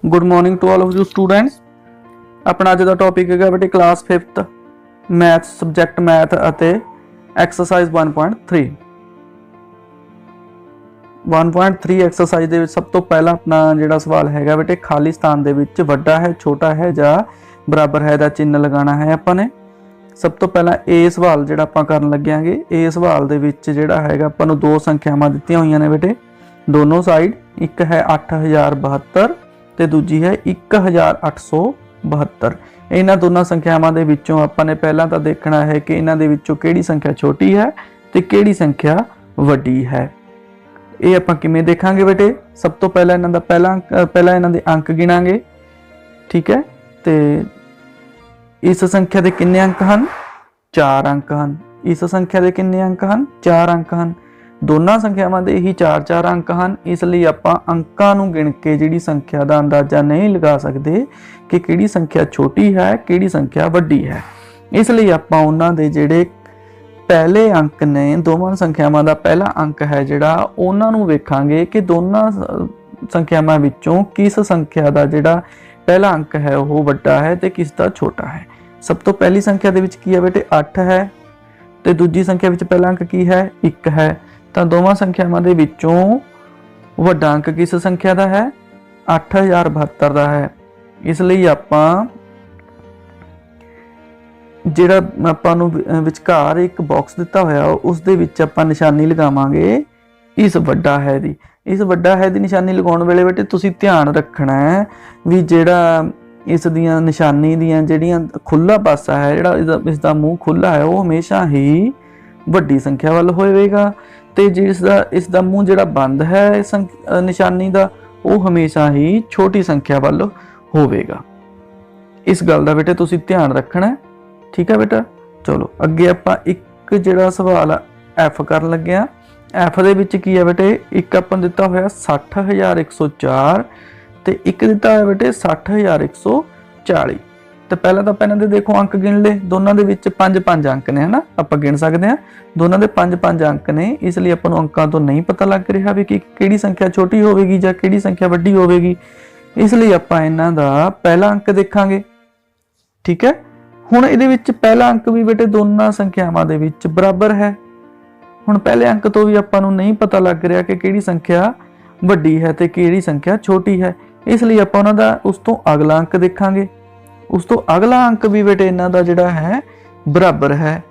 Good morning to all of you students. अपना अज का टॉपिक है बेटे class 5th math subject math अते एक्सरसाइज 1.3 एक्सरसाइज दे विच सब तो पहला अपना जिहड़ा सवाल है बेटे खाली स्थान दे विच वड्डा है छोटा है जां बराबर है दा चिन्ह लगाना है। आपां ने सब तो पहला ये सवाल जिहड़ा आपां करन लग्गिआंगे ये सवाल दे विच जिहड़ा हैगा आपां नूं दो संख्यावां दित्तियां होईयां ने बेटे दोनों साइड, एक है 8072 ते दूजी है 1872। इन्हां दोनों संख्यावां दे विचों आपां ने पहला तां देखना है कि इन्हां दे विचों किहड़ी संख्या छोटी है ते किहड़ी संख्या वड्डी है। ये आपां किवें देखांगे बेटे, सब तो पहला इन्हां दा पहला इन्हां दे अंक गिणांगे। ठीक है, ते इस संख्या दे किन्ने अंक हन? 4 अंक हन। इस संख्या दे किन्ने अंक हन? 4 अंक हन। दोनों संख्यावां दे ही 4-4 अंक हन, इसलिए आपां अंकां नूं गिण के जिहड़ी संख्या दा अंदाजा नहीं लगा सकते कि किहड़ी संख्या छोटी है किहड़ी संख्या वड्डी है। इसलिए आपां उन्हां दे जिहड़े पहले अंक ने दोवां संख्यावां दा पहला अंक है जिहड़ा उन्हां नूं वेखांगे कि दोनों संख्यावां विचों किस संख्या दा जिहड़ा पहला अंक है वो वड्डा है ते किस दा छोटा है। सब तो पहली संख्या दे विच की है बेटे 8 है ते दूजी संख्या विच पहला अंक की है 1 है। तो दोवां संख्यावां दे विचों वड्डा अंक किस संख्या दा है? 8072 दा है। इसलिए आपां जिहड़ा आपां नूं विचकार एक बॉक्स दिता होया उस दे विच आपां निशानी लगावांगे इस वड्डा है दी। इस वड्डा है दी निशानी लगाउण वेले बेटे तुसीं ध्यान रखना है भी जिहड़ा इस दियां निशानी दियां जिहड़ियां खुला पासा है जिहड़ा इसदा मूँह खुला है वो हमेशा ही वड्डी संख्या वाल होएगा ते जिसदा इसदा मूँह जिहड़ा बंद है निशानी दा वो हमेशा ही छोटी संख्या वाल होवेगा। इस गल दा बेटे तुसीं ध्यान रखना है। ठीक है बेटा, चलो अगे आपां एक जिहड़ा सवाल एफ कर लगे आ। एफ दे विच की है बेटे एक आपां दिता होया 60104 ते एक दिता होया बेटे 60140। तो पहला तो पैन दे देखो अंक गिन ले, दोनों दे विच 5-5 अंक ने, है ना, आपां गिन सकते हैं। दोनों दे 5-5 अंक ने, इसलिए आपां नूं अंकां तो नहीं पता लग रहा भी कि किहड़ी संख्या छोटी होवेगी जां किहड़ी संख्या वड्डी होवेगी। इसलिए आपां इन्हां दा पहला अंक देखांगे। ठीक है, हुण इहदे विच पहला अंक भी बेटे दोनों संख्यावां दे विच बराबर है। हुण पहले अंक तो भी आपां नूं नहीं पता लग रहा कि किहड़ी संख्या वड्डी है ते किहड़ी संख्या छोटी है, इसलिए आपां उहनां दा उस तो अगला अंक देखांगे। उस तो अगला अंक भी बेटे इन्हां दा जिहड़ा है बराबर है।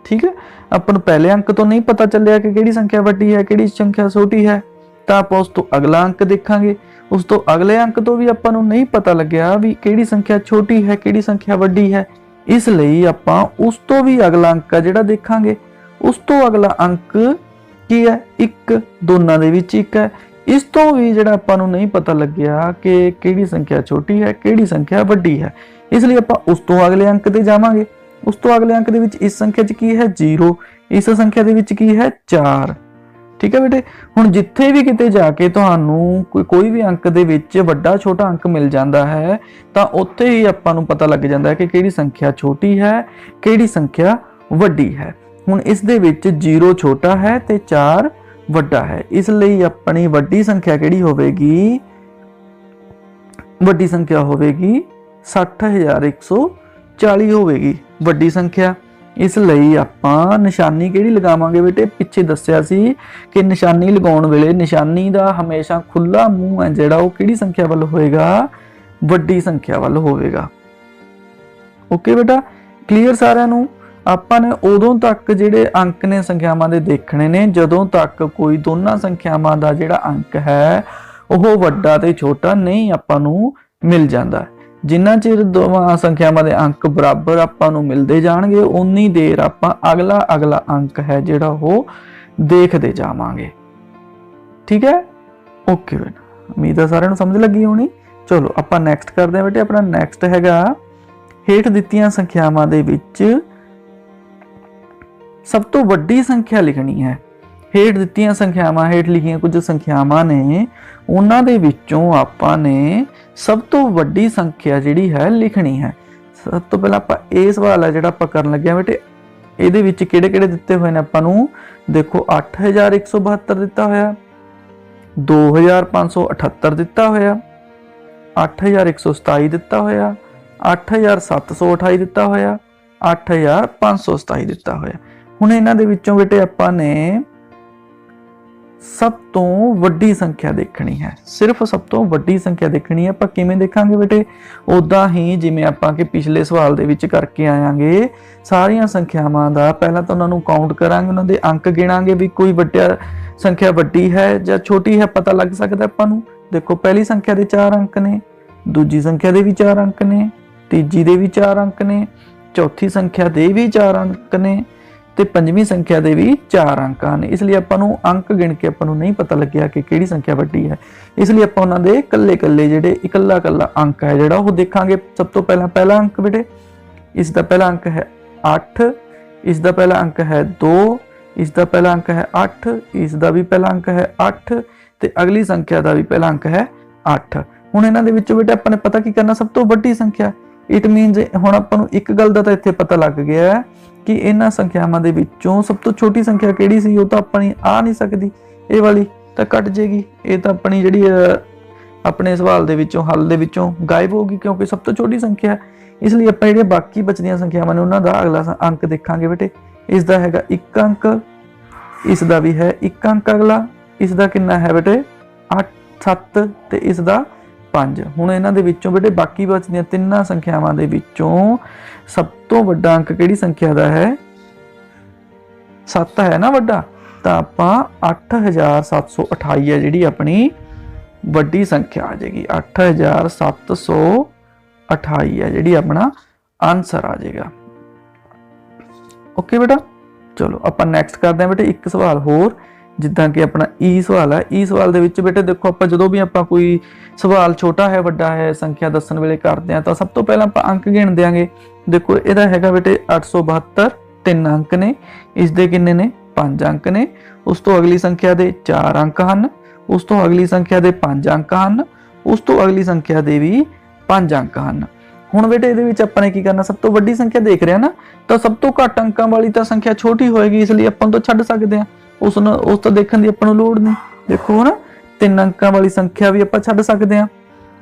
ठीक है, आपां नूं पहले अंक तो नहीं पता चलिया कि किहड़ी संख्या वड्डी है किहड़ी संख्या छोटी है, तो आपां उस तो अगला अंक देखांगे। उस तो अगले अंक तो भी आपां नूं नहीं पता लग्या भी किहड़ी संख्या छोटी है किहड़ी संख्या वड्डी है, इसलिए आपां उस तो भी अगला अंक जिहड़ा देखांगे। उस तो अगला अंक की है 1, दोनों दे विच 1 है। इस तो भी जिहड़ा आपां नूं नहीं पता लग्या कि किहड़ी संख्या छोटी है किहड़ी संख्या वड्डी है, इसलिए आपां उस तो अगले अंक ते जावांगे। उस तो अगले अंक दे विच इस संख्या च की है 0, इस संख्या दे विच की है 4। ठीक है बेटे, हुण जिथे भी किते जाके तुहानूं कोई भी अंक दे विच वड्डा छोटा अंक मिल जांदा है तां उत्थे ही आपां नूं पता लग जांदा है कि किहड़ी संख्या छोटी है किहड़ी संख्या वड्डी है। हुण इस दे विच 0 छोटा है ते 4 वड्डा है, इसलिए अपनी वड्डी संख्या किहड़ी होवेगी? वड्डी संख्या होवेगी 60140 होवेगी वड्डी संख्या। इसलिए आपां निशानी किहड़ी लगावांगे बेटे, पिछे दस्सिया सी कि निशानी लगाउण वेले निशानी दा हमेशा खुला मूँह है जिहड़ा वो किहड़ी संख्या वाल होएगा? वड्डी संख्या वाल होवेगा। ओके बेटा, क्लीयर सारिआं नूं? आपां ने उदों तक जिहड़े अंक ने संख्यावां दे देखने ने जदों तक कोई दोनों संख्यावां दा जिहड़ा अंक है वो वड्डा ते छोटा नहीं आपां नूं मिल जांदा। जिन्ना चिर दोवां संख्यावां दे अंक बराबर आपां नूं मिलदे जाणगे उन्नी देर आपां अगला अगला अंक है जिहड़ा वो देखदे जावांगे। ठीक है, ओके बेटा, उम्मीद है सारिआं नूं समझ लगी होनी। चलो आपां नैक्सट करदे हां बेटे। अपना नैक्सट हैगा हेठ दित्तियां संख्यावां दे विच सब तो वड्डी संख्या लिखनी है। हेठ दित्तियां संख्यावां हेठ लिखियां कुछ संख्यावां ने उन्हां दे विचों आपां ने सब तो वड्डी संख्या जिहड़ी है लिखनी है। सब तो पहला आपां इह सवाल है जिहड़ा आपां करन लगे बेटे, इहदे विच किहड़े-किहड़े दित्ते होए ने आपां नूं देखो 8172 दित्ता होया, 2578 दिता होया, 8127 ਦਿੱਤਾ ਹੋਇਆ, 8728 ਦਿੱਤਾ ਹੋਇਆ, 8527 ਦਿੱਤਾ ਹੋਇਆ। ਹੁਣ ਇਹਨਾਂ ਦੇ ਵਿੱਚੋਂ ਬੇਟੇ ਆਪਾਂ ਨੇ ਸਭ ਤੋਂ ਵੱਡੀ ਸੰਖਿਆ ਦੇਖਣੀ ਹੈ, ਸਿਰਫ ਸਭ ਤੋਂ ਵੱਡੀ ਸੰਖਿਆ ਦੇਖਣੀ ਹੈ। ਆਪਾਂ ਕਿਵੇਂ ਦੇਖਾਂਗੇ ਬੇਟੇ? ਉਦਾਂ ਹੀ ਜਿਵੇਂ ਆਪਾਂ ਕਿ ਪਿਛਲੇ ਸਵਾਲ ਦੇ ਵਿੱਚ ਕਰਕੇ ਆਵਾਂਗੇ। ਸਾਰੀਆਂ ਸੰਖਿਆਵਾਂ ਦਾ ਪਹਿਲਾਂ ਤਾਂ ਉਹਨਾਂ ਨੂੰ ਕਾਊਂਟ ਕਰਾਂਗੇ, ਉਹਨਾਂ ਦੇ ਅੰਕ ਗਿਣਾਂਗੇ ਵੀ ਕੋਈ ਵੱਡਾ ਸੰਖਿਆ ਵੱਡੀ ਹੈ ਜਾਂ ਛੋਟੀ ਹੈ, ਪਤਾ ਲੱਗ ਸਕਦਾ ਆਪਾਂ ਨੂੰ। ਦੇਖੋ ਪਹਿਲੀ ਸੰਖਿਆ ਦੇ 4 ਅੰਕ ਨੇ, ਦੂਜੀ ਸੰਖਿਆ ਦੇ ਵੀ 4 ਅੰਕ ਨੇ, ਤੀਜੀ ਦੇ ਵੀ 4 ਅੰਕ ਨੇ, ਚੌਥੀ ਸੰਖਿਆ ਦੇ ਵੀ 4 ਅੰਕ ਨੇ ਤੇ ਪੰਜਵੀਂ ਸੰਖਿਆ ਦੇ ਵੀ 4 ਅੰਕ ਹਨ। ਇਸ ਲਈ ਆਪਾਂ ਨੂੰ ਅੰਕ ਗਿਣ ਕੇ ਆਪਾਂ ਨੂੰ ਨਹੀਂ ਪਤਾ ਲੱਗਿਆ ਕਿ ਕਿਹੜੀ ਸੰਖਿਆ ਵੱਡੀ ਹੈ। ਇਸ ਲਈ ਆਪਾਂ ਉਹਨਾਂ ਦੇ ਇਕੱਲੇ ਜਿਹੜੇ ਇਕੱਲਾ ਅੰਕ ਹੈ ਜਿਹੜਾ ਉਹ ਦੇਖਾਂਗੇ। ਸਭ ਤੋਂ ਪਹਿਲਾਂ ਪਹਿਲਾ ਅੰਕ ਬੇਟੇ, ਇਸ ਦਾ ਪਹਿਲਾ ਅੰਕ ਹੈ 8, ਇਸ ਦਾ ਪਹਿਲਾ ਅੰਕ ਹੈ 2, ਇਸ ਦਾ ਪਹਿਲਾ ਅੰਕ ਹੈ 8, ਇਸ ਦਾ ਵੀ ਪਹਿਲਾ ਅੰਕ ਹੈ 8 ਤੇ ਅਗਲੀ ਸੰਖਿਆ ਦਾ ਵੀ ਪਹਿਲਾ ਅੰਕ ਹੈ 8। ਹੁਣ ਇਹਨਾਂ ਦੇ ਵਿੱਚੋਂ ਬੇਟਾ ਆਪਾਂ ਨੇ ਪਤਾ ਕੀ ਕਰਨਾ? ਸਭ ਤੋਂ ਵੱਡੀ ਸੰਖਿਆ। ਇਟ ਮੀਨਸ ਹੁਣ ਆਪਾਂ ਨੂੰ ਇੱਕ ਗੱਲ ਦਾ ਤਾਂ ਇੱਥੇ ਪਤਾ ਲੱਗ ਗਿਆ ਹੈ ਕਿ ਇਹਨਾਂ ਸੰਖਿਆਵਾਂ ਦੇ ਵਿੱਚੋਂ ਸਭ ਤੋਂ ਛੋਟੀ ਸੰਖਿਆ ਕਿਹੜੀ ਸੀ? ਉਹ ਤਾਂ ਆਪਣੀ ਆ ਨਹੀਂ ਸਕਦੀ, ਇਹ ਵਾਲੀ ਤਾਂ ਕੱਟ ਜੇਗੀ। ਇਹ ਤਾਂ ਆਪਣੀ ਜਿਹੜੀ ਆਪਣੇ ਸਵਾਲ ਦੇ ਵਿੱਚੋਂ ਹੱਲ ਦੇ ਵਿੱਚੋਂ ਗਾਇਬ ਹੋ ਗਈ ਕਿਉਂਕਿ ਸਭ ਤੋਂ ਛੋਟੀ ਸੰਖਿਆ। ਇਸ ਲਈ ਆਪਾਂ ਜਿਹੜੀਆਂ ਬਾਕੀ ਬਚਦੀਆਂ ਸੰਖਿਆਵਾਂ ਨੇ ਉਹਨਾਂ ਦਾ ਅਗਲਾ ਅੰਕ ਦੇਖਾਂਗੇ ਬੇਟੇ। ਇਸ ਦਾ ਹੈਗਾ 1 ਅੰਕ, ਇਸ ਦਾ ਵੀ ਹੈ 1 ਅੰਕ ਅਗਲਾ, ਇਸ ਦਾ ਕਿੰਨਾ ਹੈ ਬੇਟੇ 8 7 ਤੇ ਇਸ ਦਾ 5। ਹੁਣ ਇਹਨਾਂ ਦੇ ਵਿੱਚੋਂ ਬੇਟੇ ਬਾਕੀ ਬਚਦੀਆਂ ਤਿੰਨਾਂ ਸੰਖਿਆਵਾਂ ਦੇ ਵਿੱਚੋਂ ਸਭ ਤੋਂ ਵੱਡਾ ਅੰਕ ਕਿਹੜੀ ਸੰਖਿਆ ਦਾ ਹੈ? 7 ਹੈ ਨਾ ਵੱਡਾ, ਤਾਂ ਆਪਾਂ 8728 ਹੈ ਜਿਹੜੀ ਆਪਣੀ ਵੱਡੀ ਸੰਖਿਆ ਆ ਜਾਏਗੀ। 8728 ਹੈ ਜਿਹੜੀ ਆਪਣਾ ਆਨਸਰ ਆ ਜਾਏਗਾ। ਓਕੇ ਬੇਟਾ, ਚਲੋ ਆਪਾਂ ਨੈਕਸਟ ਕਰਦੇ ਹਾਂ ਬੇਟੇ ਇੱਕ ਸਵਾਲ ਹੋਰ, ਜਿੱਦਾਂ ਕਿ ਆਪਣਾ ਈ ਸਵਾਲ ਹੈ। ਈ ਸਵਾਲ ਦੇ ਵਿੱਚ ਬੇਟੇ ਦੇਖੋ ਆਪਾਂ ਜਦੋਂ ਵੀ ਆਪਾਂ ਕੋਈ ਸਵਾਲ ਛੋਟਾ ਹੈ ਵੱਡਾ ਹੈ ਸੰਖਿਆ ਦੱਸਣ ਵੇਲੇ ਕਰਦੇ ਹਾਂ ਤਾਂ ਸਭ ਤੋਂ ਪਹਿਲਾਂ ਆਪਾਂ ਅੰਕ ਗਿਣ ਦਿਆਂਗੇ। ਦੇਖੋ ਇਹਦਾ ਹੈਗਾ ਬੇਟੇ 872, 3 ਅੰਕ ਨੇ, ਇਸ ਦੇ ਕਿੰਨੇ ਨੇ 5 ਅੰਕ ਨੇ, ਉਸ ਤੋਂ ਅਗਲੀ ਸੰਖਿਆ ਦੇ 4 ਅੰਕ ਹਨ, ਉਸ ਤੋਂ ਅਗਲੀ ਸੰਖਿਆ ਦੇ 5 ਅੰਕ ਹਨ, ਉਸ ਤੋਂ ਅਗਲੀ ਸੰਖਿਆ ਦੇ ਵੀ 5 ਅੰਕ ਹਨ। ਹੁਣ ਬੇਟੇ ਇਹਦੇ ਵਿੱਚ ਆਪਾਂ ਨੇ ਕੀ ਕਰਨਾ? ਸਭ ਤੋਂ ਵੱਡੀ ਸੰਖਿਆ ਦੇਖ ਰਿਹਾ ਨਾ, ਤਾਂ ਸਭ ਤੋਂ ਘੱਟ ਅੰਕਾਂ ਵਾਲੀ ਤਾਂ ਸੰਖਿਆ ਛੋਟੀ ਹੋਏਗੀ, ਇਸ ਲਈ ਆਪਾਂ ਤੋਂ ਛੱਡ ਸਕਦੇ ਹਾਂ। ਉਸ ਤੋਂ ਦੇਖਣ ਦੀ ਆਪਾਂ ਨੂੰ ਲੋੜ ਨਹੀਂ। ਦੇਖੋ ਨਾ 3 ਅੰਕਾਂ ਵਾਲੀ ਸੰਖਿਆ ਵੀ ਆਪਾਂ ਛੱਡ ਸਕਦੇ ਹਾਂ,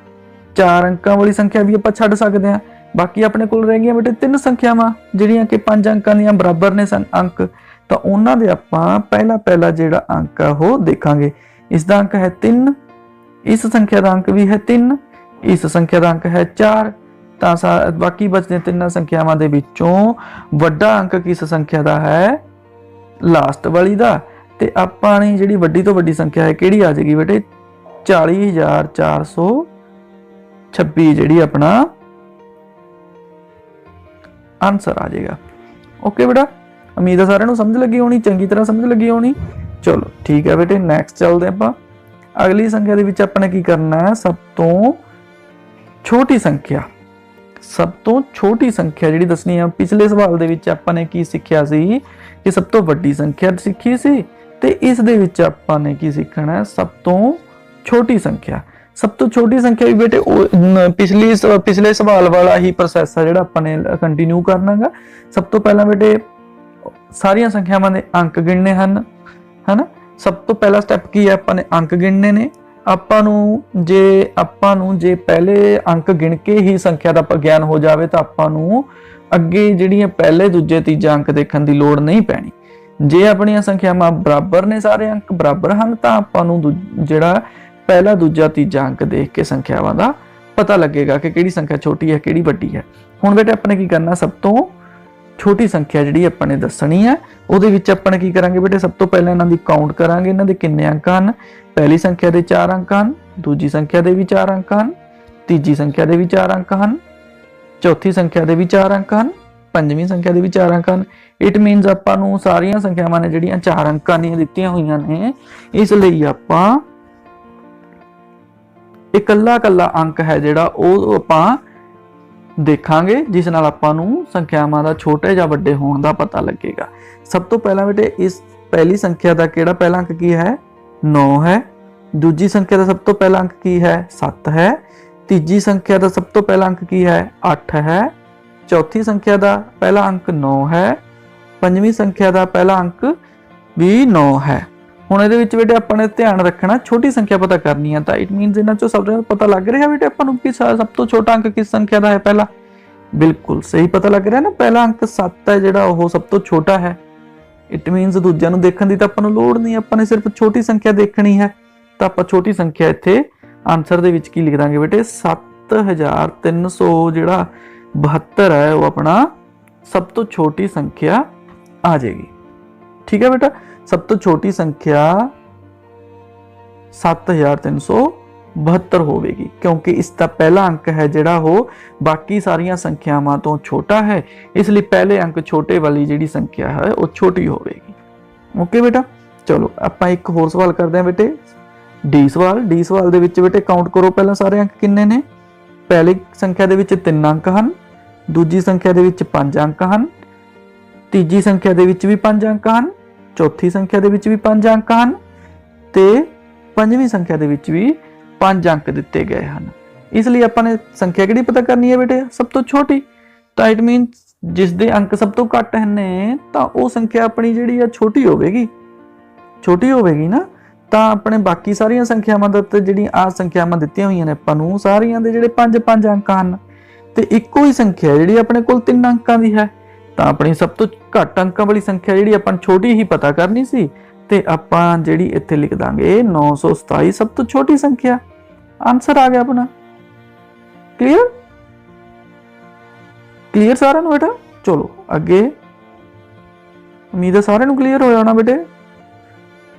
4 ਅੰਕਾਂ ਵਾਲੀ ਸੰਖਿਆ ਵੀ ਆਪਾਂ ਛੱਡ ਸਕਦੇ ਹਾਂ। ਬਾਕੀ ਆਪਣੇ ਕੋਲ ਰਹਿ ਗਈਆਂ ਬੇਟੇ 3 ਸੰਖਿਆਵਾਂ ਜਿਹੜੀਆਂ ਕਿ 5 ਅੰਕਾਂ ਦੀਆਂ ਬਰਾਬਰ ਨੇ ਅੰਕ, ਤਾਂ ਉਹਨਾਂ ਦੇ ਆਪਾਂ ਪਹਿਲਾ ਜਿਹੜਾ ਅੰਕ ਆ ਉਹ ਦੇਖਾਂਗੇ। ਇਸ ਦਾ ਅੰਕ ਹੈ 3, ਇਸ ਸੰਖਿਆ ਦਾ ਅੰਕ ਵੀ ਹੈ 3, ਇਸ ਸੰਖਿਆ ਦਾ ਅੰਕ ਹੈ 4। ਤਾਂ ਬਾਕੀ ਬਚਦੀਆਂ ਤਿੰਨਾਂ ਸੰਖਿਆਵਾਂ ਦੇ ਵਿੱਚੋਂ ਵੱਡਾ ਅੰਕ ਕਿਸ ਸੰਖਿਆ ਦਾ ਹੈ? ਲਾਸਟ ਵਾਲੀ ਦਾ। ਤੇ ਆਪਾਂ ਨੇ ਜਿਹੜੀ ਵੱਡੀ ਤੋਂ ਵੱਡੀ ਸੰਖਿਆ ਹੈ ਕਿਹੜੀ ਆ ਜਾਏਗੀ ਬੇਟੇ? 40426 ਜਿਹੜੀ ਆਪਣਾ ਆਨਸਰ ਆ ਜਾਏਗਾ। ਓਕੇ ਬੇਟਾ, ਉਮੀਦ ਹੈ ਸਾਰਿਆਂ ਨੂੰ ਸਮਝ ਲੱਗੀ ਹੋਣੀ, ਚੰਗੀ ਤਰ੍ਹਾਂ ਸਮਝ ਲੱਗੀ ਹੋਣੀ। ਚਲੋ ਠੀਕ ਹੈ ਬੇਟੇ, ਨੈਕਸਟ ਚੱਲਦੇ ਆਪਾਂ। ਅਗਲੀ ਸੰਖਿਆ ਦੇ ਵਿੱਚ ਆਪਾਂ ਨੇ ਕੀ ਕਰਨਾ ਹੈ? ਸਭ ਤੋਂ ਛੋਟੀ ਸੰਖਿਆ, ਸਭ ਤੋਂ ਛੋਟੀ ਸੰਖਿਆ ਜਿਹੜੀ ਦੱਸਣੀ ਆ। ਪਿਛਲੇ ਸਵਾਲ ਦੇ ਵਿੱਚ ਆਪਾਂ ਨੇ ਕੀ ਸਿੱਖਿਆ ਸੀ ਕਿ ਸਭ ਤੋਂ ਵੱਡੀ ਸੰਖਿਆ ਸਿੱਖੀ ਸੀ, ਤੇ ਇਸ ਦੇ ਵਿੱਚ ਆਪਾਂ ਨੇ ਕੀ ਸਿੱਖਣਾ? ਸਭ ਤੋਂ ਛੋਟੀ ਸੰਖਿਆ। ਸਭ ਤੋਂ ਛੋਟੀ ਸੰਖਿਆ ਵੀ ਬੇਟੇ ਪਿਛਲੇ ਸਵਾਲ ਵਾਲਾ ਹੀ ਪ੍ਰੋਸੈਸ ਆ ਜਿਹੜਾ ਆਪਾਂ ਨੇ ਕੰਟੀਨਿਊ ਕਰਨਾਗਾ। ਸਭ ਤੋਂ ਪਹਿਲਾਂ ਬੇਟੇ ਸਾਰੀਆਂ ਸੰਖਿਆਵਾਂ ਦੇ ਅੰਕ ਗਿਣਨੇ ਹਨ, ਹਨਾ। ਸਭ ਤੋਂ ਪਹਿਲਾ ਸਟੈਪ ਕੀ ਹੈ? ਆਪਾਂ ਨੇ ਅੰਕ ਗਿਣਨੇ ਨੇ। ਆਪਾਂ ਨੂੰ ਜੇ ਪਹਿਲੇ ਅੰਕ ਗਿਣ ਕੇ ਹੀ ਸੰਖਿਆ ਦਾ ਗਿਆਨ ਹੋ ਜਾਵੇ ਤਾਂ ਆਪਾਂ ਨੂੰ ਅੱਗੇ ਜਿਹੜੀਆਂ ਪਹਿਲੇ ਦੂਜੇ ਤੀਜਾ ਅੰਕ ਦੇਖਣ ਦੀ ਲੋੜ ਨਹੀਂ ਪੈਣੀ। ਜੇ ਆਪਣੀਆਂ ਸੰਖਿਆਵਾਂ ਬਰਾਬਰ ਨੇ, ਸਾਰੇ ਅੰਕ ਬਰਾਬਰ ਹਨ, ਤਾਂ ਆਪਾਂ ਨੂੰ ਜਿਹੜਾ ਪਹਿਲਾ ਦੂਜਾ ਤੀਜਾ ਅੰਕ ਦੇਖ ਕੇ ਸੰਖਿਆਵਾਂ ਦਾ ਪਤਾ ਲੱਗੇਗਾ ਕਿ ਕਿਹੜੀ ਸੰਖਿਆ ਛੋਟੀ ਹੈ ਕਿਹੜੀ ਵੱਡੀ ਹੈ। ਹੁਣ ਬੇਟੇ ਆਪਾਂ ਨੇ ਕੀ ਕਰਨਾ? ਸਭ ਤੋਂ ਛੋਟੀ ਸੰਖਿਆ ਜਿਹੜੀ ਆਪਾਂ ਨੇ ਦੱਸਣੀ ਹੈ, ਉਹਦੇ ਵਿੱਚ ਆਪਾਂ ਨੇ ਕੀ ਕਰਾਂਗੇ ਬੇਟੇ? ਸਭ ਤੋਂ ਪਹਿਲਾਂ ਇਹਨਾਂ ਦੀ ਕਾਊਂਟ ਕਰਾਂਗੇ, ਇਹਨਾਂ ਦੇ ਕਿੰਨੇ ਅੰਕ ਹਨ। ਪਹਿਲੀ ਸੰਖਿਆ ਦੇ 4 ਅੰਕ ਹਨ, ਦੂਜੀ ਸੰਖਿਆ ਦੇ ਵੀ 4 ਅੰਕ ਹਨ, ਤੀਜੀ ਸੰਖਿਆ ਦੇ ਵੀ 4 ਅੰਕ ਹਨ, ਚੌਥੀ ਸੰਖਿਆ ਦੇ ਵੀ 4 ਅੰਕ ਹਨ, ਪੰਜਵੀਂ ਸੰਖਿਆ ਦੇ ਵੀ 4 ਅੰਕ ਹਨ। ਇਟ ਮੀਨਸ ਆਪਾਂ ਨੂੰ ਸਾਰੀਆਂ ਸੰਖਿਆਵਾਂ ਨੇ ਜਿਹੜੀਆਂ 4 ਅੰਕਾਂ ਦੀਆਂ ਦਿੱਤੀਆਂ ਹੋਈਆਂ ਨੇ, ਇਸ ਲਈ ਆਪਾਂ ਇਕੱਲਾ ਅੰਕ ਹੈ ਜਿਹੜਾ ਉਹ ਆਪਾਂ ਦੇਖਾਂਗੇ, ਜਿਸ ਨਾਲ ਆਪਾਂ ਨੂੰ ਸੰਖਿਆਵਾਂ ਦਾ ਛੋਟੇ ਜਾਂ ਵੱਡੇ ਹੋਣ ਦਾ ਪਤਾ ਲੱਗੇਗਾ। ਸਭ ਤੋਂ ਪਹਿਲਾਂ ਬੇਟੇ ਇਸ ਪਹਿਲੀ ਸੰਖਿਆ ਦਾ ਕਿਹੜਾ ਪਹਿਲਾ ਅੰਕ ਕੀ ਹੈ? 9 ਹੈ। ਦੂਜੀ ਸੰਖਿਆ ਦਾ ਸਭ ਤੋਂ ਪਹਿਲਾ ਅੰਕ ਕੀ ਹੈ? 7 ਹੈ। ਤੀਜੀ ਸੰਖਿਆ ਦਾ ਸਭ ਤੋਂ ਪਹਿਲਾ ਅੰਕ ਕੀ ਹੈ? 8 ਹੈ। ਚੌਥੀ ਸੰਖਿਆ ਦਾ ਪਹਿਲਾ ਅੰਕ 9 ਹੈ। ਪੰਜਵੀਂ ਸੰਖਿਆ ਦਾ ਪਹਿਲਾ ਅੰਕ ਵੀ 9 ਹੈ। ਹੁਣ ਇਹਦੇ ਵਿੱਚ ਬੇਟੇ ਆਪਾਂ ਨੇ ਧਿਆਨ ਰੱਖਣਾ ਛੋਟੀ ਸੰਖਿਆ ਪਤਾ ਕਰਨੀ ਹੈ, ਤਾਂ ਇਟ ਮੀਨਸ ਇਹਨਾਂ ਚੋਂ ਸਭ ਤੋਂ ਪਤਾ ਲੱਗ ਰਿਹਾ ਬੇਟੇ ਆਪਾਂ ਨੂੰ ਕਿ ਸਭ ਤੋਂ ਛੋਟਾ ਅੰਕ ਕਿਸ ਸੰਖਿਆ ਦਾ ਹੈ। ਪਹਿਲਾ ਬਿਲਕੁਲ ਸਹੀ ਪਤਾ ਲੱਗ ਰਿਹਾ ਨਾ, ਪਹਿਲਾ ਅੰਕ 7 ਹੈ ਜਿਹੜਾ ਉਹ ਸਭ ਤੋਂ ਛੋਟਾ ਹੈ। ਇਟ ਮੀਨਸ ਦੂਜਿਆਂ ਨੂੰ ਦੇਖਣ ਦੀ ਤਾਂ ਆਪਾਂ ਨੂੰ ਲੋੜ ਨਹੀਂ, ਆਪਾਂ ਨੇ ਸਿਰਫ ਛੋਟੀ ਸੰਖਿਆ ਦੇਖਣੀ ਹੈ। ਤਾਂ ਆਪਾਂ ਛੋਟੀ ਸੰਖਿਆ ਇੱਥੇ ਆਨਸਰ ਦੇ ਵਿੱਚ ਕੀ ਲਿਖ ਦਾਂਗੇ ਬੇਟੇ 7300 ਜਿਹੜਾ 72 ਹੈ ਉਹ ਆਪਣਾ ਸਭ ਤੋਂ ਛੋਟੀ ਸੰਖਿਆ ਆ ਜਾਏਗੀ। ਠੀਕ ਹੈ ਬੇਟਾ, ਸਭ ਤੋਂ ਛੋਟੀ ਸੰਖਿਆ 7372 ਹੋਵੇਗੀ ਕਿਉਂਕਿ ਇਸ ਦਾ ਪਹਿਲਾ ਅੰਕ ਹੈ ਜਿਹੜਾ ਉਹ ਬਾਕੀ ਸਾਰੀਆਂ ਸੰਖਿਆਵਾਂ ਤੋਂ ਛੋਟਾ ਹੈ, ਇਸ ਲਈ ਪਹਿਲੇ ਅੰਕ ਛੋਟੇ ਵਾਲੀ ਜਿਹੜੀ ਸੰਖਿਆ ਹੈ ਉਹ ਛੋਟੀ ਹੋਵੇਗੀ। ਓਕੇ ਬੇਟਾ, ਚਲੋ ਆਪਾਂ ਇੱਕ ਹੋਰ ਸਵਾਲ ਕਰਦੇ ਹਾਂ ਬੇਟੇ, ਡੀ ਸਵਾਲ। ਡੀ ਸਵਾਲ ਦੇ ਵਿੱਚ ਬੇਟੇ ਕਾਊਂਟ ਕਰੋ ਪਹਿਲਾਂ ਸਾਰੇ ਅੰਕ ਕਿੰਨੇ ਨੇ। ਪਹਿਲੀ ਸੰਖਿਆ ਦੇ ਵਿੱਚ 3 ਅੰਕ ਹਨ, ਦੂਜੀ ਸੰਖਿਆ ਦੇ ਵਿੱਚ 5 ਅੰਕ ਹਨ, ਤੀਜੀ ਸੰਖਿਆ ਦੇ ਵਿੱਚ ਵੀ 5 ਅੰਕ ਹਨ, ਚੌਥੀ ਸੰਖਿਆ ਦੇ ਵਿੱਚ ਵੀ 5 ਅੰਕ ਹਨ ਤੇ ਪੰਜਵੀਂ ਸੰਖਿਆ ਦੇ ਵਿੱਚ ਵੀ 5 ਅੰਕ ਦਿੱਤੇ ਗਏ ਹਨ। ਇਸ ਲਈ ਆਪਾਂ ਨੇ ਸੰਖਿਆ ਕਿਹੜੀ ਪਤਾ ਕਰਨੀ ਹੈ ਬੇਟੇ, ਸਭ ਤੋਂ ਛੋਟੀ। ਤਾਂ ਇਟ ਮੀਨਸ ਜਿਸ ਦੇ ਅੰਕ ਸਭ ਤੋਂ ਘੱਟ ਨੇ ਤਾਂ ਉਹ ਸੰਖਿਆ ਆਪਣੀ ਜਿਹੜੀ ਆ ਛੋਟੀ ਹੋਵੇਗੀ ਨਾ। ਤਾਂ ਆਪਣੇ ਬਾਕੀ ਸਾਰੀਆਂ ਸੰਖਿਆਵਾਂ ਦਾ ਤੇ ਜਿਹੜੀਆਂ ਆ ਸੰਖਿਆਵਾਂ ਦਿੱਤੀਆਂ ਹੋਈਆਂ ਨੇ ਆਪਾਂ ਨੂੰ ਸਾਰੀਆਂ ਦੇ ਜਿਹੜੇ 5-5 ਅੰਕ ਹਨ ਤੇ ਇੱਕੋ ਹੀ ਸੰਖਿਆ ਜਿਹੜੀ ਆਪਣੇ ਕੋਲ 3 ਅੰਕਾਂ ਦੀ ਹੈ, ਤਾਂ ਆਪਣੀ ਸਭ ਤੋਂ ਘੱਟ ਅੰਕਾਂ ਵਾਲੀ ਸੰਖਿਆ ਜਿਹੜੀ ਆਪਾਂ ਨੂੰ ਛੋਟੀ ਹੀ ਪਤਾ ਕਰਨੀ ਸੀ ਤੇ ਆਪਾਂ ਜਿਹੜੀ ਇੱਥੇ ਲਿਖ ਦਾਂਗੇ 927 ਸਭ ਤੋਂ ਛੋਟੀ ਸੰਖਿਆ। ਆਨਸਰ ਆ ਗਿਆ ਆਪਣਾ। ਕਲੀਅਰ ਸਾਰਿਆਂ ਨੂੰ ਬੇਟਾ। ਚਲੋ ਅੱਗੇ, ਉਮੀਦ ਹੈ ਸਾਰਿਆਂ ਨੂੰ ਕਲੀਅਰ ਹੋਇਆ ਹੋਣਾ ਬੇਟੇ।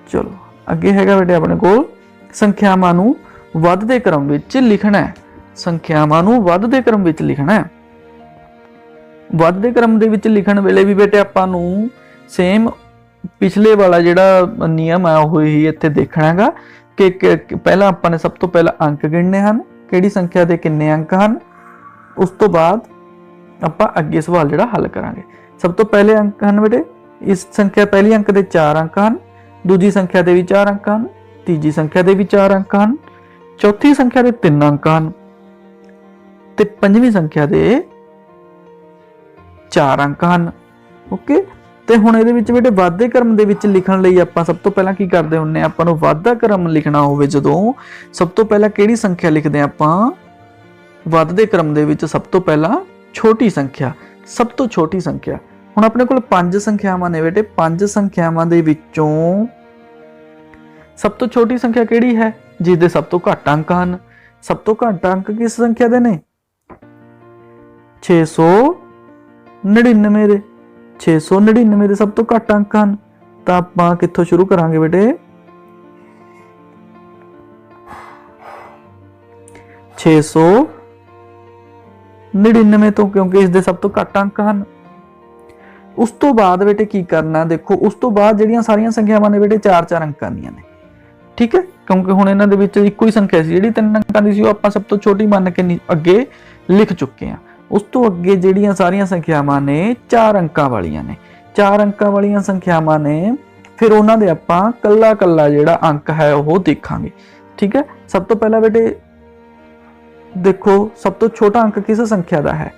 ਚਲੋ ਅੱਗੇ ਹੈਗਾ ਬੇਟੇ ਆਪਣੇ ਕੋਲ ਸੰਖਿਆਵਾਂ ਨੂੰ ਵੱਧਦੇ ਕ੍ਰਮ ਵਿੱਚ ਲਿਖਣਾ ਹੈ। ਸੰਖਿਆਵਾਂ ਨੂੰ ਵੱਧਦੇ ਕ੍ਰਮ ਵਿੱਚ ਲਿਖਣਾ ਹੈ। ਵੱਧਦੇ ਕ੍ਰਮ ਦੇ ਵਿੱਚ ਲਿਖਣ ਵੇਲੇ ਵੀ ਬੇਟੇ ਆਪਾਂ ਨੂੰ ਸੇਮ ਪਿਛਲੇ ਵਾਲਾ ਜਿਹੜਾ ਨਿਯਮ ਹੈ ਉਹ ਹੀ ਇੱਥੇ ਦੇਖਣਾ ਹੈਗਾ ਕਿ ਪਹਿਲਾਂ ਆਪਾਂ ਨੇ ਸਭ ਤੋਂ ਪਹਿਲਾਂ ਅੰਕ ਗਿਣਨੇ ਹਨ, ਕਿਹੜੀ ਸੰਖਿਆ ਦੇ ਕਿੰਨੇ ਅੰਕ ਹਨ। ਉਸ ਤੋਂ ਬਾਅਦ ਆਪਾਂ ਅੱਗੇ ਸਵਾਲ ਜਿਹੜਾ ਹੱਲ ਕਰਾਂਗੇ। ਸਭ ਤੋਂ ਪਹਿਲੇ ਅੰਕ ਹਨ ਬੇਟੇ, ਇਸ ਸੰਖਿਆ ਪਹਿਲੀ ਅੰਕ ਦੇ 4 ਅੰਕ ਹਨ, ਦੂਜੀ ਸੰਖਿਆ ਦੇ ਵੀ 4 ਅੰਕ ਹਨ, ਤੀਜੀ ਸੰਖਿਆ ਦੇ ਵੀ 4 ਅੰਕ ਹਨ, ਚੌਥੀ ਸੰਖਿਆ ਦੇ 3 ਅੰਕ ਹਨ ਤੇ ਪੰਜਵੀਂ ਸੰਖਿਆ ਦੇ 4 ਅੰਕ ਹਨ। ਓਕੇ, ਤੇ ਹੁਣ ਇਹਦੇ ਵਿੱਚ ਬੇਟੇ ਵਾਧੇ ਕ੍ਰਮ ਦੇ ਵਿੱਚ ਲਿਖਣ ਲਈ ਆਪਾਂ ਸਭ ਤੋਂ ਪਹਿਲਾਂ ਕੀ ਕਰਦੇ ਹੁੰਨੇ, ਆਪਾਂ ਨੂੰ ਵਾਧਾ ਕ੍ਰਮ ਲਿਖਣਾ ਹੋਵੇ ਜਦੋਂ ਸਭ ਤੋਂ ਪਹਿਲਾਂ ਕਿਹੜੀ ਸੰਖਿਆ ਲਿਖਦੇ ਆਪਾਂ, ਵੱਧਦੇ ਕ੍ਰਮ ਦੇ ਵਿੱਚ ਸਭ ਤੋਂ ਪਹਿਲਾਂ ਛੋਟੀ ਸੰਖਿਆ, ਸਭ ਤੋਂ ਛੋਟੀ ਸੰਖਿਆ। ਹੁਣ ਆਪਣੇ ਕੋਲ 5 ਸੰਖਿਆਵਾਂ ਨੇ ਬੇਟੇ, 5 ਸੰਖਿਆਵਾਂ ਦੇ ਵਿੱਚੋਂ ਸਭ ਤੋਂ ਛੋਟੀ ਸੰਖਿਆ ਕਿਹੜੀ ਹੈ, ਜਿਸ ਦੇ ਸਭ ਤੋਂ ਘੱਟ ਅੰਕ ਹਨ। ਸਭ ਤੋਂ ਘੱਟ ਅੰਕ ਕਿਸ ਸੰਖਿਆ ਦੇ ਨੇ, 699 ਦੇ। 699 ਦੇ ਸਭ ਤੋਂ ਘੱਟ ਅੰਕ ਹਨ। ਤਾਂ ਆਪਾਂ ਕਿੱਥੋਂ ਸ਼ੁਰੂ ਕਰਾਂਗੇ ਬੇਟੇ, 699 ਤੋਂ, ਕਿਉਂਕਿ ਇਸ ਦੇ ਸਭ ਤੋਂ ਘੱਟ ਅੰਕ ਹਨ। ਉਸ ਤੋਂ ਬਾਅਦ ਬੇਟੇ ਕੀ ਕਰਨਾ, ਦੇਖੋ ਉਸ ਤੋਂ ਬਾਅਦ ਜਿਹੜੀਆਂ ਸਾਰੀਆਂ ਸੰਖਿਆਵਾਂ ਨੇ ਬੇਟੇ 4-4 ਅੰਕਾਂ ਦੀਆਂ ਨੇ। ਠੀਕ ਹੈ, ਕਿਉਂਕਿ ਹੁਣ ਇਹਨਾਂ ਦੇ ਵਿੱਚ ਇੱਕੋ ਹੀ ਸੰਖਿਆ ਸੀ ਜਿਹੜੀ 3 ਅੰਕਾਂ ਦੀ ਸੀ, ਉਹ ਆਪਾਂ ਸਭ ਤੋਂ ਛੋਟੀ ਮੰਨ ਕੇ ਅੱਗੇ ਲਿਖ ਚੁੱਕੇ ਹਾਂ। ਉਸ ਤੋਂ ਅੱਗੇ ਜਿਹੜੀਆਂ ਸਾਰੀਆਂ ਸੰਖਿਆਵਾਂ ਨੇ 4 ਅੰਕਾਂ ਵਾਲੀਆਂ ਨੇ, 4 ਅੰਕਾਂ ਵਾਲੀਆਂ ਸੰਖਿਆਵਾਂ ਨੇ, ਫਿਰ ਉਹਨਾਂ ਦੇ ਆਪਾਂ ਕੱਲਾ ਜਿਹੜਾ ਅੰਕ ਹੈ ਉਹ ਦੇਖਾਂਗੇ। ਠੀਕ ਹੈ, ਸਭ ਤੋਂ ਪਹਿਲਾਂ ਬੇਟੇ ਦੇਖੋ ਸਭ ਤੋਂ ਛੋਟਾ ਅੰਕ ਕਿਸ ਸੰਖਿਆ ਦਾ ਹੈ,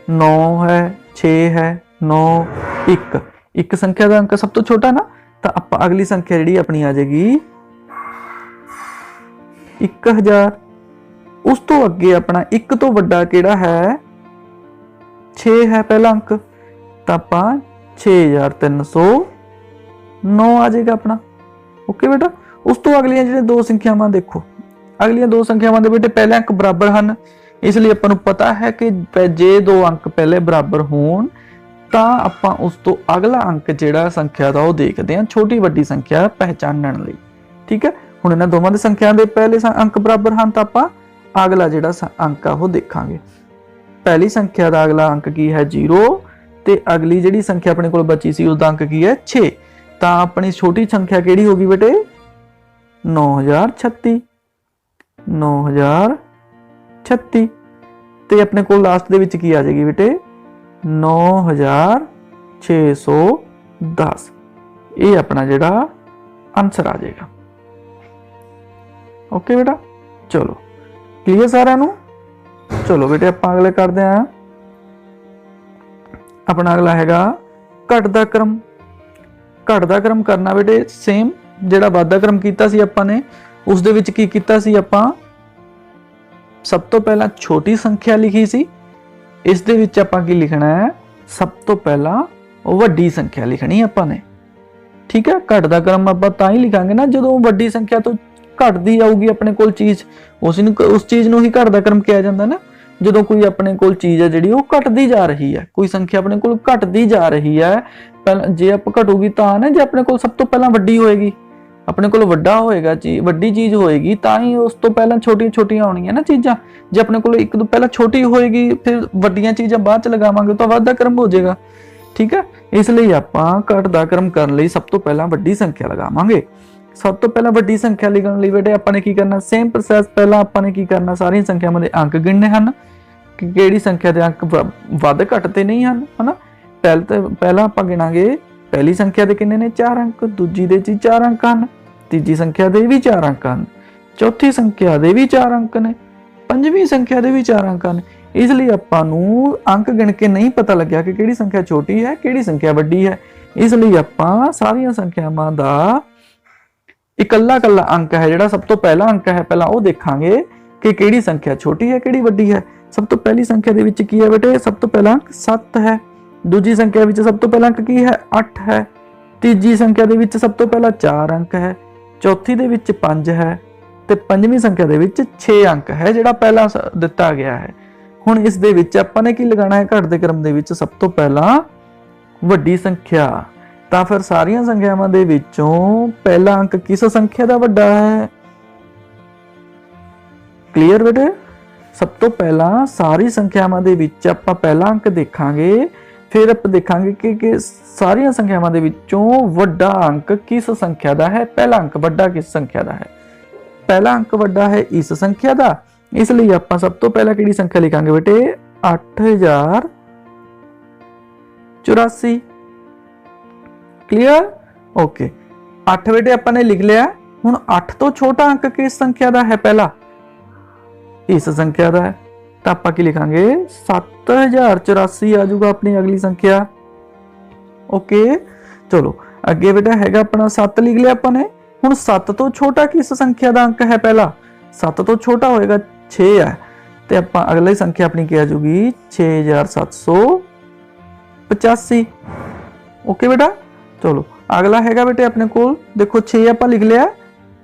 9 ਹੈ, 6 ਹੈ, 9, 1। ਇੱਕ ਸੰਖਿਆ ਦਾ ਅੰਕ ਸਭ ਤੋਂ ਛੋਟਾ ਨਾ, ਤਾਂ ਆਪਾਂ ਅਗਲੀ ਸੰਖਿਆ ਜਿਹੜੀ ਆਪਣੀ ਆ ਜਾਏਗੀ 1000। ਉਸ ਤੋਂ ਅੱਗੇ ਆਪਣਾ 1 ਤੋਂ ਵੱਡਾ ਕਿਹੜਾ ਹੈ, 6 ਹੈ ਪਹਿਲਾ ਅੰਕ, ਤਾਂ ਆਪਾਂ 6309 ਆ ਜਾਏਗਾ ਆਪਣਾ। ਓਕੇ ਬੇਟਾ, ਉਸ ਤੋਂ ਅਗਲੀਆਂ ਜਿਹੜੇ 2 ਸੰਖਿਆਵਾਂ ਦੇਖੋ, ਅਗਲੀਆਂ 2 ਸੰਖਿਆਵਾਂ ਦੇ ਬੇਟੇ ਪਹਿਲੇ ਅੰਕ ਬਰਾਬਰ ਹਨ, ਇਸ ਲਈ ਆਪਾਂ ਨੂੰ ਪਤਾ ਹੈ ਕਿ ਜੇ 2 ਅੰਕ ਪਹਿਲੇ ਬਰਾਬਰ ਹੋਣ ਤਾਂ ਆਪਾਂ ਉਸ ਤੋਂ ਅਗਲਾ ਅੰਕ ਜਿਹੜਾ ਸੰਖਿਆ ਦਾ ਉਹ ਦੇਖਦੇ ਹਾਂ, ਛੋਟੀ ਵੱਡੀ ਸੰਖਿਆ ਪਹਿਚਾਨਣ ਲਈ। ਠੀਕ ਹੈ, ਹੁਣ ਇਹਨਾਂ ਦੋਵਾਂ ਦੇ ਸੰਖਿਆ ਦੇ ਪਹਿਲੇ ਅੰਕ ਬਰਾਬਰ ਹਨ ਤਾਂ ਆਪਾਂ ਅਗਲਾ ਜਿਹੜਾ ਅੰਕ ਆ ਉਹ ਦੇਖਾਂਗੇ। ਪਹਿਲੀ ਸੰਖਿਆ ਦਾ ਅਗਲਾ ਅੰਕ ਕੀ ਹੈ, 0, ਤੇ ਅਗਲੀ ਜਿਹੜੀ ਸੰਖਿਆ ਆਪਣੇ ਕੋਲ ਬਚੀ ਸੀ ਉਹਦਾ ਅੰਕ ਕੀ ਹੈ, 6। ਤਾਂ ਆਪਣੀ ਛੋਟੀ ਸੰਖਿਆ ਕਿਹੜੀ ਹੋਗੀ ਬੇਟੇ, 9036। 9036 ਤੇ ਆਪਣੇ ਕੋਲ ਲਾਸਟ ਦੇ ਵਿੱਚ ਕੀ ਆ ਜਾਏਗੀ ਬੇਟੇ, 9610। ਇਹ ਆਪਣਾ ਜਿਹੜਾ ਆਨਸਰ ਆ ਜਾਏਗਾ। ਓਕੇ ਬੇਟਾ, ਚਲੋ ਕਲੀਅਰ ਸਾਰਿਆਂ ਨੂੰ। ਚਲੋ ਬੇਟੇ ਆਪਾਂ ਅਗਲੇ ਕਰਦੇ ਆਂ, ਆਪਣਾ ਅਗਲਾ ਹੈਗਾ ਘਟਦਾ ਕ੍ਰਮ। ਘਟਦਾ ਕ੍ਰਮ ਕਰਨਾ ਬੇਟੇ ਸੇਮ ਜਿਹੜਾ ਵਾਧਾ ਕਰਮ ਕੀਤਾ ਸੀ ਆਪਾਂ ਨੇ, ਉਸ ਦੇ ਵਿੱਚ ਕੀ ਕੀਤਾ ਸੀ ਆਪਾਂ, ਸਭ ਤੋਂ ਪਹਿਲਾਂ ਛੋਟੀ ਸੰਖਿਆ ਲਿਖੀ ਸੀ। ਇਸ ਦੇ ਵਿੱਚ ਆਪਾਂ ਕੀ ਲਿਖਣਾ ਹੈ, ਸਭ ਤੋਂ ਪਹਿਲਾਂ ਵੱਡੀ ਸੰਖਿਆ ਲਿਖਣੀ ਆਪਾਂ ਨੇ। ਠੀਕ ਹੈ, ਘਟਦਾ ਕਰਮ ਆਪਾਂ ਤਾਂ ਹੀ ਲਿਖਾਂਗੇ ਨਾ ਜਦੋਂ ਵੱਡੀ ਸੰਖਿਆ ਤੋਂ ਘਟਦੀ ਆਊਗੀ ਆਪਣੇ ਕੋਲ ਚੀਜ਼, ਉਸ ਚੀਜ਼ ਨੂੰ ਹੀ ਘਟਦਾ ਕਰਮ ਕਿਹਾ ਜਾਂਦਾ ਨਾ। ਜਦੋਂ ਕੋਈ ਆਪਣੇ ਕੋਲ ਚੀਜ਼ ਹੈ ਜਿਹੜੀ ਉਹ ਘਟਦੀ ਜਾ ਰਹੀ ਹੈ, ਕੋਈ ਸੰਖਿਆ ਆਪਣੇ ਕੋਲ ਘਟਦੀ ਜਾ ਰਹੀ ਹੈ, ਪਹਿਲਾਂ ਜੇ ਆਪਾਂ ਘਟੂਗੀ ਤਾਂ ਨਾ, ਜੇ ਆਪਣੇ ਕੋਲ ਸਭ ਤੋਂ ਪਹਿਲਾਂ ਵੱਡੀ ਹੋਏਗੀ, ਆਪਣੇ ਕੋਲ ਵੱਡਾ ਹੋਏਗਾ, ਵੱਡੀ ਚੀਜ਼ ਹੋਏਗੀ, ਤਾਂ ਹੀ ਉਸ ਤੋਂ ਪਹਿਲਾਂ ਛੋਟੀਆਂ ਛੋਟੀਆਂ ਆਉਣਗੀਆਂ ਨਾ ਚੀਜ਼ਾਂ। ਜੇ ਆਪਣੇ ਕੋਲ ਇੱਕ ਤੋਂ ਪਹਿਲਾਂ ਛੋਟੀ ਹੋਏਗੀ, ਫਿਰ ਵੱਡੀਆਂ ਚੀਜ਼ਾਂ ਬਾਅਦ ਚ ਲਗਾਵਾਂਗੇ ਤਾਂ ਵਾਧਾ ਕਰਮ ਹੋ ਜਾਏਗਾ। ਠੀਕ ਹੈ, ਇਸ ਲਈ ਆਪਾਂ ਘਟਦਾ ਕਰਮ ਕਰਨ ਲਈ ਸਭ ਤੋਂ ਪਹਿਲਾਂ ਵੱਡੀ ਸੰਖਿਆ ਲਗਾਵਾਂਗੇ। ਸਭ ਤੋਂ ਪਹਿਲਾਂ ਵੱਡੀ ਸੰਖਿਆ ਲਿਖਣ ਲਈ ਬੇਟੇ ਆਪਾਂ ਨੇ ਕੀ ਕਰਨਾ, ਸੇਮ ਪ੍ਰੋਸੈਸ। ਪਹਿਲਾਂ ਆਪਾਂ ਨੇ ਕੀ ਕਰਨਾ, ਸਾਰੀਆਂ ਸੰਖਿਆਵਾਂ ਦੇ ਅੰਕ ਗਿਣਨੇ ਹਨ ਕਿ ਕਿਹੜੀ ਸੰਖਿਆ ਦੇ ਅੰਕ ਵੱਧ ਘੱਟ ਤੇ ਨਹੀਂ ਹਨ, ਹਨਾ। ਪਹਿਲਾਂ ਆਪਾਂ ਗਿਣਾਂਗੇ ਪਹਿਲੀ ਸੰਖਿਆ ਦੇ ਕਿੰਨੇ ਨੇ, 4 ਅੰਕ, ਦੂਜੀ ਦੇ 4 ਅੰਕ ਹਨ, ਤੀਜੀ ਸੰਖਿਆ ਦੇ ਵੀ 4 ਅੰਕ ਹਨ, ਚੌਥੀ ਸੰਖਿਆ ਦੇ ਵੀ 4 ਅੰਕ ਨੇ, ਪੰਜਵੀਂ ਸੰਖਿਆ ਦੇ ਵੀ 4 ਅੰਕ ਹਨ। ਇਸ ਲਈ ਆਪਾਂ ਨੂੰ ਅੰਕ ਗਿਣ ਕੇ ਨਹੀਂ ਪਤਾ ਲੱਗਿਆ ਕਿ ਕਿਹੜੀ ਸੰਖਿਆ ਛੋਟੀ ਹੈ, ਕਿਹੜੀ ਸੰਖਿਆ ਵੱਡੀ ਹੈ। ਇਸ ਲਈ ਆਪਾਂ ਸਾਰੀਆਂ ਸੰਖਿਆਵਾਂ ਦਾ ਇਕੱਲਾ ਅੰਕ ਹੈ, ਜਿਹੜਾ ਸਭ ਤੋਂ ਪਹਿਲਾ ਅੰਕ ਹੈ, ਪਹਿਲਾਂ ਉਹ ਦੇਖਾਂਗੇ ਕਿ ਕਿਹੜੀ ਸੰਖਿਆ ਛੋਟੀ ਹੈ, ਕਿਹੜੀ ਵੱਡੀ ਹੈ। ਸਭ ਤੋਂ ਪਹਿਲੀ ਸੰਖਿਆ ਦੇ ਵਿੱਚ ਕੀ ਹੈ ਬੇਟੇ, ਸਭ ਤੋਂ ਪਹਿਲਾ ਅੰਕ 7 ਹੈ। ਦੂਜੀ ਸੰਖਿਆ ਵਿੱਚ ਸਭ ਤੋਂ ਪਹਿਲਾ ਅੰਕ ਕੀ ਹੈ, 8 ਹੈ। ਤੀਜੀ ਸੰਖਿਆ ਦੇ ਵਿੱਚ ਸਭ ਤੋਂ ਪਹਿਲਾ 4 ਅੰਕ ਹੈ। ਚੌਥੀ ਦੇ ਵਿੱਚ 5 ਹੈ ਤੇ ਪੰਜਵੀਂ ਸੰਖਿਆ ਦੇ ਵਿੱਚ 6 ਅੰਕ ਹੈ, ਜਿਹੜਾ ਪਹਿਲਾਂ ਦਿੱਤਾ ਗਿਆ ਹੈ। ਹੁਣ ਇਸ ਦੇ ਵਿੱਚ ਆਪਾਂ ਨੇ ਕੀ ਲਗਾਉਣਾ ਹੈ, ਘਟਦੇ ਕ੍ਰਮ ਦੇ ਵਿੱਚ ਸਭ ਤੋਂ ਪਹਿਲਾਂ ਵੱਡੀ ਸੰਖਿਆ। ਤਾਂ ਫਿਰ ਸਾਰੀਆਂ ਸੰਖਿਆਵਾਂ ਦੇ ਵਿੱਚੋਂ ਪਹਿਲਾ ਅੰਕ ਕਿਸ ਸੰਖਿਆ ਦਾ ਵੱਡਾ ਹੈ? ਕਲੀਅਰ ਬੇਟੇ? ਸਭ ਤੋਂ ਪਹਿਲਾਂ ਸਾਰੀ ਸੰਖਿਆਵਾਂ ਦੇ ਵਿੱਚ ਆਪਾਂ ਪਹਿਲਾ ਅੰਕ ਦੇਖਾਂਗੇ, ਫਿਰ ਆਪਾਂ ਦੇਖਾਂਗੇ ਕਿ ਸਾਰੀਆਂ ਸੰਖਿਆਵਾਂ ਦੇ ਵਿੱਚੋਂ ਵੱਡਾ ਅੰਕ ਕਿਸ ਸੰਖਿਆ ਦਾ ਹੈ। ਪਹਿਲਾ ਅੰਕ ਵੱਡਾ ਕਿਸ ਸੰਖਿਆ ਦਾ ਹੈ? ਪਹਿਲਾ ਅੰਕ ਵੱਡਾ ਹੈ ਇਸ ਸੰਖਿਆ ਦਾ। ਇਸ ਲਈ ਆਪਾਂ ਸਭ ਤੋਂ ਪਹਿਲਾਂ ਕਿਹੜੀ ਸੰਖਿਆ ਲਿਖਾਂਗੇ ਬੇਟੇ, 8084। ਕਲੀਅਰ? ਓਕੇ, 8 ਬੇਟੇ ਆਪਾਂ ਨੇ ਲਿਖ ਲਿਆ। ਹੁਣ 8 ਤੋਂ ਛੋਟਾ ਅੰਕ ਕਿਸ ਸੰਖਿਆ ਦਾ ਹੈ? ਪਹਿਲਾ ਇਸ ਸੰਖਿਆ ਦਾ ਹੈ, ਤਾਂ ਆਪਾਂ ਕੀ ਲਿਖਾਂਗੇ, 7084 ਆ ਜਾਊਗਾ ਆਪਣੀ ਅਗਲੀ ਸੰਖਿਆ। ਓਕੇ, ਚਲੋ ਅੱਗੇ ਬੇਟਾ ਹੈਗਾ ਆਪਣਾ 7 ਲਿਖ ਲਿਆ ਆਪਾਂ ਨੇ। ਹੁਣ 7 ਤੋਂ ਛੋਟਾ ਕਿਸ ਸੰਖਿਆ ਦਾ ਅੰਕ ਹੈ? ਪਹਿਲਾ 7 ਤੋਂ ਛੋਟਾ ਹੋਏਗਾ 6 ਹੈ, ਤੇ ਆਪਾਂ ਅਗਲੀ ਸੰਖਿਆ ਆਪਣੀ ਕੀ ਆ ਜਾਊਗੀ, 6785। ਓਕੇ ਬੇਟਾ, ਚਲੋ ਅਗਲਾ ਹੈਗਾ ਬੇਟੇ ਆਪਣੇ ਕੋਲ, ਦੇਖੋ 6 ਆਪਾਂ ਲਿਖ ਲਿਆ।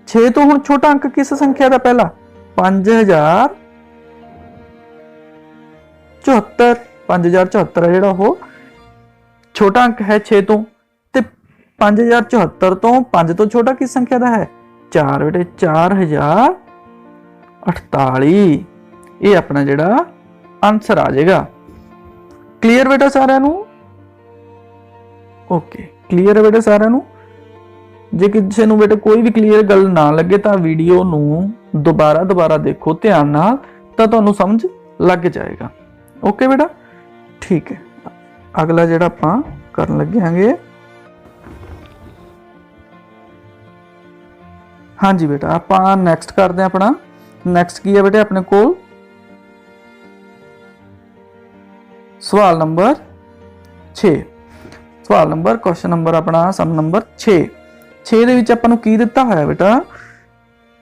6 ਤੋਂ ਹੁਣ ਛੋਟਾ ਅੰਕ ਕਿਸ ਸੰਖਿਆ ਦਾ? ਪਹਿਲਾ 5074। 5074 ਹੈ ਜਿਹੜਾ ਉਹ ਛੋਟਾ ਅੰਕ ਹੈ 6 ਤੋਂ, ਤੇ 5074 ਤੋਂ 5 ਤੋਂ ਛੋਟਾ ਕਿਸ ਸੰਖਿਆ ਦਾ ਹੈ? 4 ਬੇਟੇ, 4048। ਇਹ ਆਪਣਾ ਜਿਹੜਾ ਆਨਸਰ ਆ ਜਾਏਗਾ। ਕਲੀਅਰ ਬੇਟਾ ਸਾਰਿਆਂ ਨੂੰ? ਓਕੇ, ਕਲੀਅਰ ਹੈ ਬੇਟੇ ਸਾਰਿਆਂ ਨੂੰ? ਜੇ ਕਿਸੇ ਨੂੰ ਬੇਟੇ ਕੋਈ ਵੀ ਕਲੀਅਰ ਗੱਲ ਨਾ ਲੱਗੇ ਤਾਂ ਵੀਡੀਓ ਨੂੰ ਦੁਬਾਰਾ ਦੇਖੋ ਧਿਆਨ ਨਾਲ, ਤਾਂ ਤੁਹਾਨੂੰ ਸਮਝ ਲੱਗ ਜਾਏਗਾ। ਓਕੇ ਬੇਟਾ, ਠੀਕ ਹੈ। ਅਗਲਾ ਜਿਹੜਾ ਆਪਾਂ ਕਰਨ ਲੱਗੇ ਹਾਂਗੇ, ਹਾਂਜੀ ਬੇਟਾ ਆਪਾਂ ਨੈਕਸਟ ਕਰਦੇ ਹਾਂ। ਆਪਣਾ ਨੈਕਸਟ ਕੀ ਹੈ ਬੇਟੇ ਆਪਣੇ ਕੋਲ, ਸਵਾਲ ਨੰਬਰ 6। ਸਵਾਲ ਨੰਬਰ ਕੁਐਸਚਨ ਨੰਬਰ ਆਪਣਾ ਸਮ ਨੰਬਰ 6। 6 ਦੇ ਵਿੱਚ ਆਪਾਂ ਨੂੰ ਕੀ ਦਿੱਤਾ ਹੋਇਆ ਬੇਟਾ,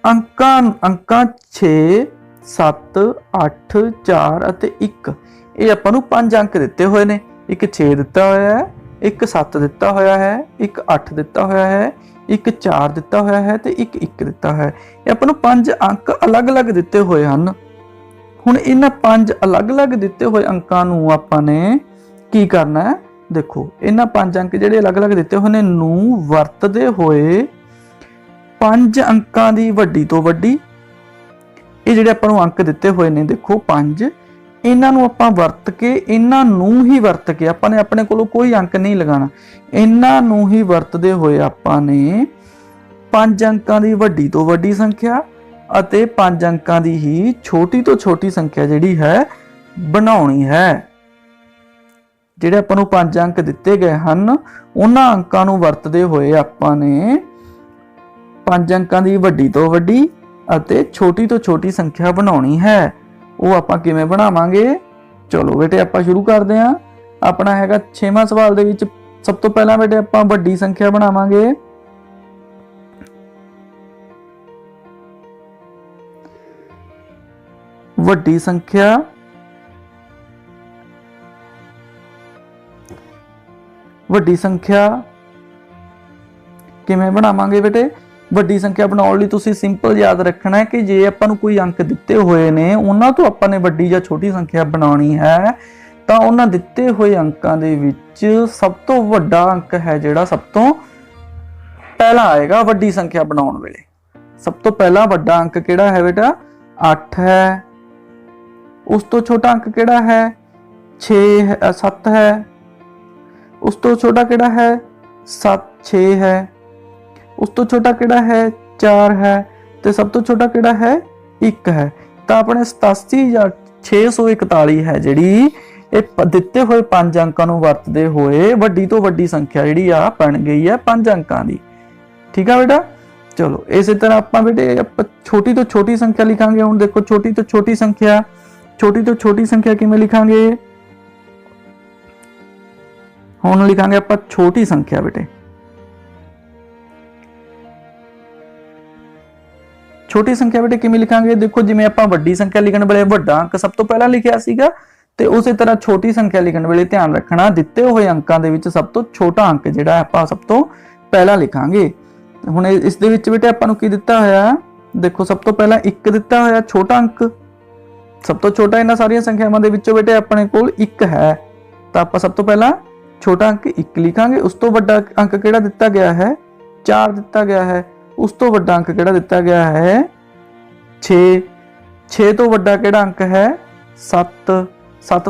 ਅੰਕਾਂ 6 7 8 4 ਅਤੇ 1। ਇਹ ਆਪਾਂ ਨੂੰ 5 ਅੰਕ ਦਿੱਤੇ ਹੋਏ ਨੇ। ਇੱਕ 6 ਦਿੱਤਾ ਹੋਇਆ ਹੈ, ਇੱਕ 7 ਦਿੱਤਾ ਹੋਇਆ ਹੈ, ਇੱਕ 8 ਦਿੱਤਾ ਹੋਇਆ ਹੈ, ਇੱਕ 4 ਦਿੱਤਾ ਹੋਇਆ ਹੈ ਤੇ ਇੱਕ 1 ਦਿੱਤਾ ਹੈ। ਇਹ ਆਪਾਂ ਨੂੰ 5 ਅੰਕ ਅਲੱਗ-ਅਲੱਗ ਦਿੱਤੇ ਹੋਏ ਹਨ। ਹੁਣ ਇਹਨਾਂ 5 ਅਲੱਗ-ਅਲੱਗ ਦਿੱਤੇ ਹੋਏ ਅੰਕਾਂ ਨੂੰ ਆਪਾਂ ਨੇ ਕੀ ਕਰਨਾ ਹੈ, ਦੇਖੋ ਇਹਨਾਂ 5 ਅੰਕ ਜਿਹੜੇ ਅਲੱਗ-ਅਲੱਗ ਦਿੱਤੇ ਹੋਏ ਨੇ ਨੂੰ ਵਰਤਦੇ ਹੋਏ 5 ਅੰਕਾਂ ਦੀ ਵੱਡੀ ਤੋਂ ਵੱਡੀ, ਇਹ ਜਿਹੜੇ ਆਪਾਂ ਨੂੰ ਅੰਕ ਦਿੱਤੇ ਹੋਏ ਨੇ ਦੇਖੋ 5, ਇਹਨਾਂ ਨੂੰ ਆਪਾਂ ਵਰਤ ਕੇ, ਇਹਨਾਂ ਨੂੰ ਹੀ ਵਰਤ ਕੇ ਆਪਾਂ ਨੇ ਆਪਣੇ ਕੋਲੋਂ ਕੋਈ ਅੰਕ ਨਹੀਂ ਲਗਾਉਣਾ, ਇਹਨਾਂ ਨੂੰ ਹੀ ਵਰਤਦੇ ਹੋਏ ਆਪਾਂ ਨੇ 5 ਅੰਕਾਂ ਦੀ ਵੱਡੀ ਤੋਂ ਵੱਡੀ ਸੰਖਿਆ ਅਤੇ 5 ਅੰਕਾਂ ਦੀ ਹੀ ਛੋਟੀ ਤੋਂ ਛੋਟੀ ਸੰਖਿਆ ਜਿਹੜੀ ਹੈ ਬਣਾਉਣੀ ਹੈ। ਜਿਹੜੇ ਆਪਾਂ ਨੂੰ 5 ਅੰਕ ਦਿੱਤੇ ਗਏ ਹਨ, ਉਹਨਾਂ ਅੰਕਾਂ ਨੂੰ ਵਰਤਦੇ ਹੋਏ ਆਪਾਂ ਨੇ 5 ਅੰਕਾਂ ਦੀ ਵੱਡੀ ਤੋਂ ਵੱਡੀ ਅਤੇ ਛੋਟੀ ਤੋਂ ਛੋਟੀ ਸੰਖਿਆ ਬਣਾਉਣੀ ਹੈ। ਉਹ ਆਪਾਂ ਕਿਵੇਂ ਬਣਾਵਾਂਗੇ, ਚਲੋ ਬੇਟੇ ਆਪਾਂ ਸ਼ੁਰੂ ਕਰਦੇ ਹਾਂ। ਆਪਣਾ ਹੈਗਾ 6ਵਾਂ ਸਵਾਲ ਦੇ ਵਿੱਚ ਸਭ ਤੋਂ ਪਹਿਲਾਂ ਬੇਟੇ ਆਪਾਂ ਵੱਡੀ ਸੰਖਿਆ ਬਣਾਵਾਂਗੇ ਵੱਡੀ ਸੰਖਿਆ ਕਿਵੇਂ ਬਣਾਵਾਂਗੇ ਬੇਟੇ? ਵੱਡੀ ਸੰਖਿਆ ਬਣਾਉਣ ਲਈ ਤੁਸੀਂ ਸਿੰਪਲ ਯਾਦ ਰੱਖਣਾ ਹੈ ਕਿ ਜੇ ਆਪਾਂ ਨੂੰ ਕੋਈ ਅੰਕ ਦਿੱਤੇ ਹੋਏ ਨੇ ਉਹਨਾਂ ਤੋਂ ਆਪਾਂ ਨੇ ਵੱਡੀ ਜਾਂ ਛੋਟੀ ਸੰਖਿਆ ਬਣਾਉਣੀ ਹੈ ਤਾਂ ਉਹਨਾਂ ਦਿੱਤੇ ਹੋਏ ਅੰਕਾਂ ਦੇ ਵਿੱਚ ਸਭ ਤੋਂ ਵੱਡਾ ਅੰਕ ਹੈ ਜਿਹੜਾ ਸਭ ਤੋਂ ਪਹਿਲਾਂ ਆਏਗਾ ਵੱਡੀ ਸੰਖਿਆ ਬਣਾਉਣ ਵੇਲੇ। ਸਭ ਤੋਂ ਪਹਿਲਾ ਵੱਡਾ ਅੰਕ ਕਿਹੜਾ ਹੈ ਬੇਟਾ? 8 ਹੈ। ਉਸ ਤੋਂ ਛੋਟਾ ਅੰਕ ਕਿਹੜਾ ਹੈ? 7 ਹੈ। ਉਸ ਤੋਂ ਛੋਟਾ ਕਿਹੜਾ ਹੈ? 6 ਹੈ। ਉਸ ਤੋਂ ਛੋਟਾ ਕਿਹੜਾ ਹੈ? 4 ਹੈ। ਤੇ ਸਭ ਤੋਂ ਛੋਟਾ ਕਿਹੜਾ ਹੈ? 1 ਹੈ। ਤਾਂ ਆਪਣੇ 87,641 ਹੈ ਜਿਹੜੀ ਇਹ ਦਿੱਤੇ ਹੋਏ 5 ਅੰਕਾਂ ਨੂੰ ਵਰਤਦੇ ਹੋਏ ਵੱਡੀ ਤੋਂ ਵੱਡੀ ਸੰਖਿਆ ਜਿਹੜੀ ਆ ਬਣ ਗਈ ਹੈ 5 ਅੰਕਾਂ ਦੀ। ਠੀਕ ਆ ਬੇਟਾ? ਚਲੋ ਇਸੇ ਤਰ੍ਹਾਂ ਆਪਾਂ ਬੇਟੇ ਛੋਟੀ ਤੋਂ ਛੋਟੀ ਸੰਖਿਆ ਲਿਖਾਂਗੇ। ਹੁਣ ਦੇਖੋ ਛੋਟੀ ਤੋਂ ਛੋਟੀ ਸੰਖਿਆ ਕਿਵੇਂ ਲਿਖਾਂਗੇ? ਹੁਣ ਲਿਖਾਂਗੇ ਆਪਾਂ ਛੋਟੀ ਸੰਖਿਆ ਬੇਟੇ। ਛੋਟੀ ਸੰਖਿਆ ਬੇਟੇ ਕਿਵੇਂ ਲਿਖਾਂਗੇ? ਦੇਖੋ ਜਿਵੇਂ ਆਪਾਂ ਵੱਡੀ ਸੰਖਿਆ ਲਿਖਣ ਵੇਲੇ ਵੱਡਾ ਅੰਕ ਸਭ ਤੋਂ ਪਹਿਲਾਂ ਲਿਖਿਆ ਸੀਗਾ ਤੇ ਉਸੇ ਤਰ੍ਹਾਂ ਛੋਟੀ ਸੰਖਿਆ ਲਿਖਣ ਵੇਲੇ ਧਿਆਨ ਰੱਖਣਾ ਦਿੱਤੇ ਹੋਏ ਅੰਕਾਂ ਦੇ ਵਿੱਚ ਸਭ ਤੋਂ ਛੋਟਾ ਅੰਕ ਜਿਹੜਾ ਆਪਾਂ ਸਭ ਤੋਂ ਪਹਿਲਾਂ ਲਿਖਾਂਗੇ। ਹੁਣ ਇਸ ਦੇ ਵਿੱਚ ਬੇਟੇ ਆਪਾਂ ਨੂੰ ਕੀ ਦਿੱਤਾ ਹੋਇਆ? ਦੇਖੋ ਸਭ ਤੋਂ ਪਹਿਲਾਂ 1 ਦਿੱਤਾ ਹੋਇਆ ਛੋਟਾ ਅੰਕ, ਸਭ ਤੋਂ ਛੋਟਾ ਇਹਨਾਂ ਸਾਰੀਆਂ ਸੰਖਿਆਵਾਂ ਦੇ ਵਿੱਚੋਂ ਬੇਟੇ ਆਪਣੇ ਕੋਲ 1 ਹੈ ਤਾਂ ਆਪਾਂ ਸਭ ਤੋਂ ਪਹਿਲਾਂ ਛੋਟਾ ਅੰਕ 1 ਲਿਖਾਂਗੇ। ਉਸ ਤੋਂ ਵੱਡਾ ਅੰਕ ਕਿਹੜਾ ਦਿੱਤਾ ਗਿਆ ਹੈ? 4 ਦਿੱਤਾ ਗਿਆ ਹੈ। ਉਸ ਤੋਂ ਵੱਡਾ ਅੰਕ ਕਿਹੜਾ ਦਿੱਤਾ ਗਿਆ ਹੈ? 6 ਤੋਂ ਵੱਡਾ ਕਿਹੜਾ ਅੰਕ ਹੈ? 7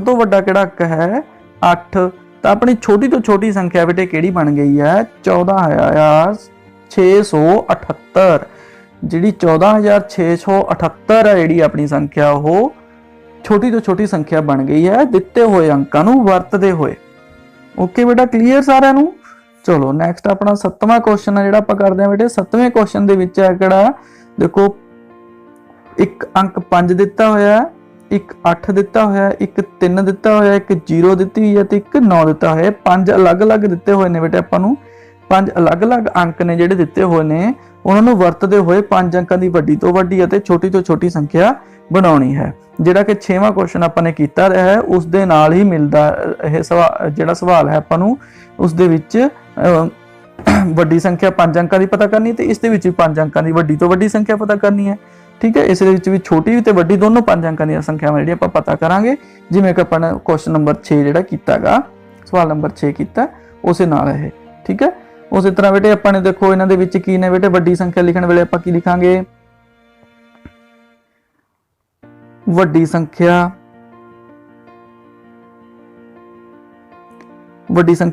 ਤੋਂ ਵੱਡਾ ਕਿਹੜਾ ਅੰਕ ਹੈ? 8। ਤਾਂ ਆਪਣੀ ਛੋਟੀ ਤੋਂ ਛੋਟੀ ਸੰਖਿਆ ਬੇਟੇ ਕਿਹੜੀ ਬਣ ਗਈ ਹੈ? 14,678। ਜਿਹੜੀ 14,678 ਹੈ ਜਿਹੜੀ ਆਪਣੀ ਸੰਖਿਆ ਉਹ ਛੋਟੀ ਤੋਂ ਛੋਟੀ ਸੰਖਿਆ ਬਣ ਗਈ ਹੈ ਦਿੱਤੇ ਹੋਏ ਅੰਕਾਂ ਨੂੰ ਵਰਤਦੇ ਹੋਏ। ਓਕੇ ਬੇਟਾ, ਕਲੀਅਰ ਸਾਰਿਆਂ ਨੂੰ? ਚਲੋ ਨੈਕਸਟ ਆਪਣਾ 7ਵਾਂ ਕੁਐਸਚਨ ਹੈ ਜਿਹੜਾ ਆਪਾਂ ਕਰਦੇ ਹਾਂ ਬੇਟੇ। 7ਵੇਂ ਕੁਐਸਚਨ ਦੇ ਵਿੱਚ ਹੈ ਕਿਹੜਾ? ਦੇਖੋ ਇੱਕ ਅੰਕ 5 ਦਿੱਤਾ ਹੋਇਆ, ਇੱਕ 8 ਦਿੱਤਾ ਹੋਇਆ, ਇੱਕ 3 ਦਿੱਤਾ ਹੋਇਆ, ਇੱਕ 0 ਦਿੱਤੀ ਹੋਈ ਹੈ ਤੇ ਇੱਕ 9 ਦਿੱਤਾ ਹੋਇਆ। 5 ਅਲੱਗ-ਅਲੱਗ ਦਿੱਤੇ ਹੋਏ ਨੇ ਬੇਟੇ ਆਪਾਂ ਨੂੰ। 5 ਅਲੱਗ-ਅਲੱਗ ਅੰਕ ਨੇ ਜਿਹੜੇ ਦਿੱਤੇ ਹੋਏ ਨੇ ਉਹਨਾਂ ਨੂੰ ਵਰਤਦੇ ਹੋਏ 5 ਅੰਕਾਂ ਦੀ ਵੱਡੀ ਤੋਂ ਵੱਡੀ ਅਤੇ ਛੋਟੀ ਤੋਂ ਛੋਟੀ ਸੰਖਿਆ ਬਣਾਉਣੀ ਹੈ। ਜਿਹੜਾ ਕਿ 6ਵਾਂ ਕੁਐਸਚਨ ਆਪਾਂ ਨੇ ਕੀਤਾ ਹੈ ਉਸ ਦੇ ਨਾਲ ਹੀ ਮਿਲਦਾ ਇਹ ਜਿਹੜਾ ਸਵਾਲ ਹੈ ਆਪਾਂ ਨੂੰ ਉਸ ਦੇ ਵਿੱਚ ਵੱਡੀ ਸੰਖਿਆ 5 ਅੰਕਾਂ ਦੀ ਪਤਾ ਕਰਨੀ ਤੇ ਇਸ ਦੇ ਵਿੱਚ ਵੀ 5 ਅੰਕਾਂ ਦੀ ਵੱਡੀ ਤੋਂ ਵੱਡੀ ਸੰਖਿਆ ਪਤਾ ਕਰਨੀ ਹੈ। ਠੀਕ ਹੈ, ਇਸ ਦੇ ਵਿੱਚ ਵੀ ਛੋਟੀ ਤੇ ਵੱਡੀ ਦੋਨੋਂ 5 ਅੰਕਾਂ ਦੀਆਂ ਸੰਖਿਆਵਾਂ ਜਿਹੜੀਆਂ ਆਪਾਂ ਪਤਾ ਕਰਾਂਗੇ ਜਿਵੇਂ ਕਿ ਆਪਾਂ ਨੇ ਕੁਐਸਚਨ ਨੰਬਰ 6 ਜਿਹੜਾ ਕੀਤਾਗਾ, ਸਵਾਲ ਨੰਬਰ 6 ਕੀਤਾ ਉਸੇ ਨਾਲ ਇਹ। ਠੀਕ ਹੈ, ਉਸੇ ਤਰ੍ਹਾਂ ਬੇਟੇ ਆਪਾਂ ਨੇ ਦੇਖੋ ਇਹਨਾਂ ਦੇ ਵਿੱਚ ਕੀ ਨੇ ਬੇਟੇ? ਵੱਡੀ ਸੰਖਿਆ ਲਿਖਣ ਵੇਲੇ ਆਪਾਂ ਕੀ ਲਿਖਾਂਗੇ? ਵੱਡੀ ਸੰਖਿਆ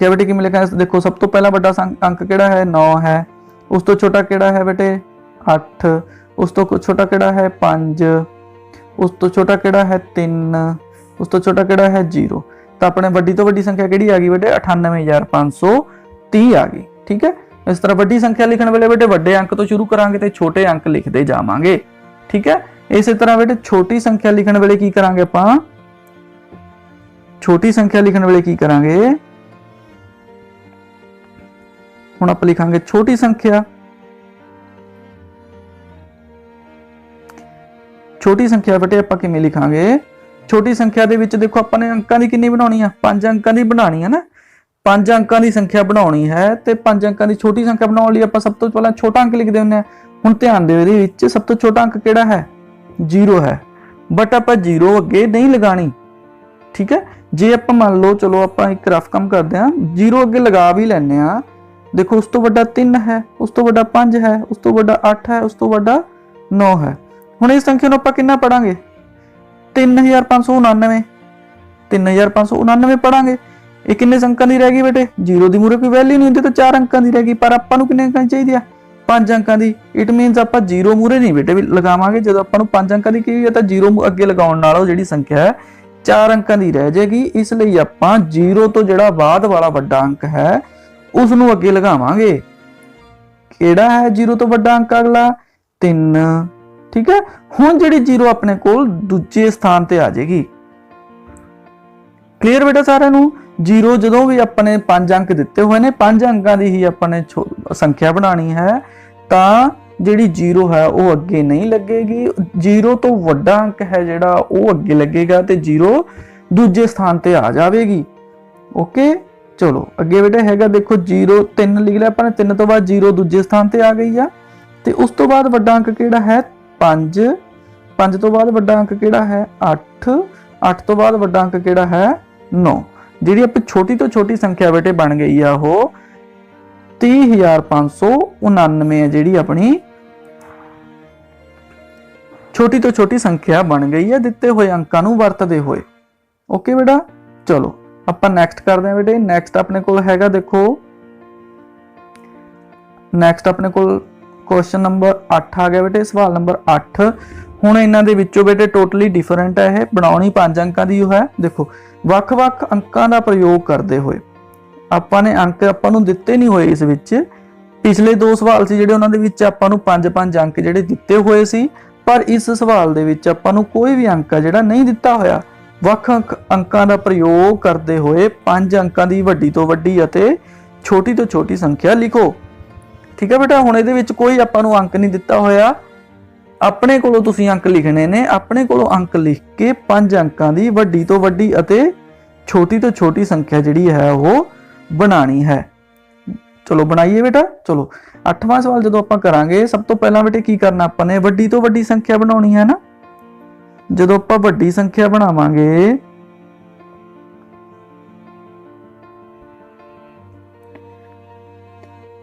ਬੇਟੇ ਕਿਵੇਂ ਲਿਖਾਂਗੇ? ਦੇਖੋ ਸਭ ਤੋਂ ਪਹਿਲਾ ਵੱਡਾ ਅੰਕ ਕਿਹੜਾ ਹੈ? 9 ਹੈ। ਉਸ ਤੋਂ ਛੋਟਾ ਕਿਹੜਾ ਹੈ ਬੇਟੇ? 8। ਉਸ ਤੋਂ ਛੋਟਾ ਕਿਹੜਾ ਹੈ? 5। ਉਸ ਤੋਂ ਛੋਟਾ ਕਿਹੜਾ ਹੈ? 3। ਉਸ ਤੋਂ ਛੋਟਾ ਕਿਹੜਾ ਹੈ? 0। ਤਾਂ ਆਪਣੇ ਵੱਡੀ ਤੋਂ ਵੱਡੀ ਸੰਖਿਆ ਕਿਹੜੀ ਆ ਗਈ ਬੇਟੇ? 98,530 ਆ ਗਈ। ਠੀਕ ਹੈ, ਇਸ ਤਰ੍ਹਾਂ ਵੱਡੀ ਸੰਖਿਆ ਲਿਖਣ ਵੇਲੇ ਬੇਟੇ ਵੱਡੇ ਅੰਕ ਤੋਂ ਸ਼ੁਰੂ ਕਰਾਂਗੇ ਤੇ ਛੋਟੇ ਅੰਕ ਲਿਖਦੇ ਜਾਵਾਂਗੇ। ਠੀਕ ਹੈ, ਇਸੇ ਤਰ੍ਹਾਂ ਬੇਟੇ ਛੋਟੀ ਸੰਖਿਆ ਲਿਖਣ ਵੇਲੇ ਕੀ ਕਰਾਂਗੇ ਆਪਾਂ? ਛੋਟੀ ਸੰਖਿਆ ਲਿਖਣ ਵੇਲੇ ਕੀ ਕਰਾਂਗੇ? ਹੁਣ ਆਪਾਂ ਲਿਖਾਂਗੇ ਛੋਟੀ ਸੰਖਿਆ। ਛੋਟੀ ਸੰਖਿਆ ਬੇਟੇ ਆਪਾਂ ਕਿਵੇਂ ਲਿਖਾਂਗੇ? ਛੋਟੀ ਸੰਖਿਆ ਦੇ ਵਿੱਚ ਦੇਖੋ ਆਪਾਂ ਨੇ ਅੰਕਾਂ ਦੀ ਕਿੰਨੀ ਬਣਾਉਣੀ ਆ? 5 ਅੰਕਾਂ ਦੀ ਬਣਾਉਣੀ ਹੈ ਨਾ। 5 ਅੰਕਾਂ ਦੀ ਸੰਖਿਆ ਬਣਾਉਣੀ ਹੈ ਤੇ 5 ਅੰਕਾਂ ਦੀ ਛੋਟੀ ਸੰਖਿਆ ਬਣਾਉਣ ਲਈ ਆਪਾਂ ਸਭ ਤੋਂ ਪਹਿਲਾਂ ਛੋਟਾ ਅੰਕ ਲਿਖਦੇ ਹੁੰਦੇ ਆ। ਹੁਣ ਧਿਆਨ ਦਿਓ ਇਹਦੇ ਵਿੱਚ ਸਭ ਤੋਂ ਛੋਟਾ ਅੰਕ ਕਿਹੜਾ ਹੈ? 0 ਹੈ, ਬਟ ਆਪਾਂ 0 ਅੱਗੇ ਨਹੀਂ ਲਗਾਣੀ। ਠੀਕ ਹੈ, ਜੇ ਆਪਾਂ ਮੰਨ ਲਓ ਚਲੋ ਆਪਾਂ ਇੱਕ ਰਫ ਕੰਮ ਕਰਦੇ ਹਾਂ, 0 ਅੱਗੇ ਲਗਾ ਵੀ ਲੈਂਦੇ ਆ। ਦੇਖੋ ਉਸ ਤੋਂ ਵੱਡਾ 3 ਹੈ, ਉਸ ਤੋਂ ਵੱਡਾ 5 ਹੈ, ਉਸ ਤੋਂ ਵੱਡਾ 8 ਹੈ, ਉਸ ਤੋਂ ਵੱਡਾ 9 ਹੈ। ਹੁਣ ਇਸ ਸੰਖਿਆ ਨੂੰ ਆਪਾਂ ਕਿੰਨਾ ਪੜਾਂਗੇ? 3,599 ਪੜਾਂਗੇ। ਇਹ ਕਿੰਨੇ ਅੰਕਾਂ ਦੀ ਰਹਿ ਗਈ ਬੇਟੇ? 0 ਦੀ ਮੂਰੇ ਕੋਈ ਵੈਲਿਊ ਨਹੀਂ ਹੁੰਦੀ ਤਾਂ 4 ਅੰਕਾਂ ਦੀ ਰਹਿ ਗਈ। ਪਰ ਆਪਾਂ ਨੂੰ ਕਿੰਨੇ ਅੰਕਾਂ ਚਾਹੀਦੀ ਆ? 5 ਅੰਕਾਂ ਦੀ। ਇਟ ਮੀਨਸ ਆਪਾਂ 0 ਮੂਰੇ ਨਹੀਂ ਬੇਟੇ ਲਗਾਵਾਂਗੇ। ਜਦੋਂ ਆਪਾਂ ਨੂੰ 5 ਅੰਕਾਂ ਦੀ ਕਹੀ ਹੈ ਤਾਂ 0 ਅੱਗੇ ਲਗਾਉਣ ਨਾਲ ਉਹ ਜਿਹੜੀ ਸੰਖਿਆ ਹੈ 4 ਅੰਕਾਂ ਦੀ ਰਹਿ ਜਾਏਗੀ। ਇਸ ਲਈ ਆਪਾਂ 0 ਤੋਂ ਜਿਹੜਾ ਬਾਅਦ ਵਾਲਾ ਵੱਡਾ ਅੰਕ ਹੈ ਉਸ ਨੂੰ ਅੱਗੇ ਲਗਾਵਾਂਗੇ। ਕਿਹੜਾ ਹੈ 0 ਤੋਂ ਵੱਡਾ ਅੰਕ ਅਗਲਾ? 3। ਠੀਕ ਹੈ, ਹੁਣ ਜਿਹੜੀ 0 ਆਪਣੇ ਕੋਲ ਦੂਜੇ ਸਥਾਨ ਤੇ ਆ ਜਾਏਗੀ। ਕਲੀਅਰ ਬੇਟਾ ਸਾਰਿਆਂ ਨੂੰ? 0 ਜਦੋਂ ਵੀ ਆਪਣੇ 5 ਅੰਕ ਦਿੱਤੇ ਹੋਏ ਨੇ 5 ਅੰਕਾਂ ਦੀ ਹੀ ਆਪਾਂ ਨੇ ਸੰਖਿਆ ਬਣਾਉਣੀ ਹੈ ਤਾਂ ਜਿਹੜੀ 0 ਹੈ ਉਹ ਅੱਗੇ ਨਹੀਂ ਲੱਗੇਗੀ। 0 ਤੋਂ ਵੱਡਾ ਅੰਕ ਹੈ ਜਿਹੜਾ ਉਹ ਅੱਗੇ ਲੱਗੇਗਾ ਤੇ 0 ਦੂਜੇ ਸਥਾਨ ਤੇ ਆ ਜਾਵੇਗੀ। ਓਕੇ, ਚਲੋ ਅੱਗੇ ਬੇਟਾ ਹੈਗਾ ਦੇਖੋ 0 3 ਲਿਖ ਲਿਆ ਆਪਾਂ ਨੇ, 3 ਤੋਂ ਬਾਅਦ 0 ਦੂਜੇ ਸਥਾਨ ਤੇ ਆ ਗਈ ਆ। ਤੇ ਉਸ ਤੋਂ ਬਾਅਦ ਵੱਡਾ ਅੰਕ ਕਿਹੜਾ ਹੈ 5, 5 ਤੋਂ ਬਾਅਦ ਵੱਡਾ ਅੰਕ ਕਿਹੜਾ ਹੈ 8, 8 ਤੋਂ ਬਾਅਦ ਵੱਡਾ ਅੰਕ ਕਿਹੜਾ ਹੈ 9। ਜਿਹੜੀ ਆਪਣੀ ਛੋਟੀ ਤੋਂ ਛੋਟੀ ਸੰਖਿਆ ਬੇਟੇ ਬਣ ਗਈ ਆ ਉਹ 30,599 ਹੈ, ਜਿਹੜੀ ਆਪਣੀ ਛੋਟੀ ਤੋਂ ਛੋਟੀ ਸੰਖਿਆ ਬਣ ਗਈ ਹੈ ਦਿੱਤੇ ਹੋਏ ਅੰਕਾਂ ਨੂੰ ਵਰਤਦੇ ਹੋਏ। ਓਕੇ ਬੇਟਾ, ਚਲੋ ਆਪਾਂ ਨੈਕਸਟ ਕਰਦੇ ਹਾਂ ਬੇਟੇ। ਨੈਕਸਟ ਆਪਣੇ ਕੋਲ ਹੈਗਾ ਦੇਖੋ, ਨੈਕਸਟ ਆਪਣੇ ਕੋਲ ਕੁਐਸਚਨ ਨੰਬਰ 8 ਆ ਗਿਆ ਬੇਟੇ, ਸਵਾਲ ਨੰਬਰ 8। ਹੁਣ ਇਹਨਾਂ ਦੇ ਵਿੱਚੋਂ ਬੇਟੇ ਟੋਟਲੀ ਡਿਫਰੈਂਟ ਹੈ ਇਹ, ਬਣਾਉਣੀ 5 ਅੰਕਾਂ ਦੀ ਹੈ। ਦੇਖੋ ਵੱਖ-ਵੱਖ ਅੰਕਾਂ ਦਾ ਪ੍ਰਯੋਗ ਕਰਦੇ ਹੋਏ ਆਪਾਂ ਨੇ ਅੰਕ ਆਪਾਂ ਨੂੰ ਦਿੱਤੇ ਨਹੀਂ ਹੋਏ ਇਸ ਵਿੱਚ। ਪਿਛਲੇ 2 ਸਵਾਲ ਸੀ ਜਿਹੜੇ ਉਹਨਾਂ ਦੇ ਵਿੱਚ ਆਪਾਂ ਨੂੰ 5-5 ਅੰਕ ਜਿਹੜੇ ਦਿੱਤੇ ਹੋਏ ਸੀ, ਪਰ ਇਸ ਸਵਾਲ ਦੇ ਵਿੱਚ ਆਪਾਂ ਨੂੰ ਕੋਈ ਵੀ ਅੰਕ ਜਿਹੜਾ ਨਹੀਂ ਦਿੱਤਾ ਹੋਇਆ। ਵੱਖ ਅੰਕਾਂ ਦਾ ਪ੍ਰਯੋਗ ਕਰਦੇ ਹੋਏ 5 ਅੰਕਾਂ ਦੀ ਵੱਡੀ ਤੋਂ ਵੱਡੀ ਅਤੇ ਛੋਟੀ ਤੋਂ ਛੋਟੀ ਸੰਖਿਆ ਲਿਖੋ। ਠੀਕ ਹੈ ਬੇਟਾ, ਹੁਣ ਇਹਦੇ ਵਿੱਚ ਕੋਈ ਆਪਾਂ ਨੂੰ ਅੰਕ ਨਹੀਂ ਦਿੱਤਾ ਹੋਇਆ, ਆਪਣੇ ਕੋਲੋਂ ਤੁਸੀਂ ਅੰਕ ਲਿਖਣੇ ਨੇ। ਆਪਣੇ ਕੋਲੋਂ ਅੰਕ ਲਿਖ ਕੇ 5 ਅੰਕਾਂ ਦੀ ਵੱਡੀ ਤੋਂ ਵੱਡੀ ਅਤੇ ਛੋਟੀ ਤੋਂ ਛੋਟੀ ਸੰਖਿਆ ਜਿਹੜੀ ਹੈ ਉਹ ਬਣਾਣੀ ਹੈ। ਚਲੋ ਬਣਾਈਏ ਬੇਟਾ। ਚਲੋ 8ਵਾਂ ਸਵਾਲ ਜਦੋਂ ਆਪਾਂ ਕਰਾਂਗੇ, ਸਭ ਤੋਂ ਪਹਿਲਾਂ ਬੇਟੇ ਕੀ ਕਰਨਾ ਆਪਾਂ ਨੇ, ਵੱਡੀ ਤੋਂ ਵੱਡੀ ਸੰਖਿਆ ਬਣਾਉਣੀ ਹੈ ਨਾ। ਜਦੋਂ ਆਪਾਂ ਵੱਡੀ ਸੰਖਿਆ ਬਣਾਵਾਂਗੇ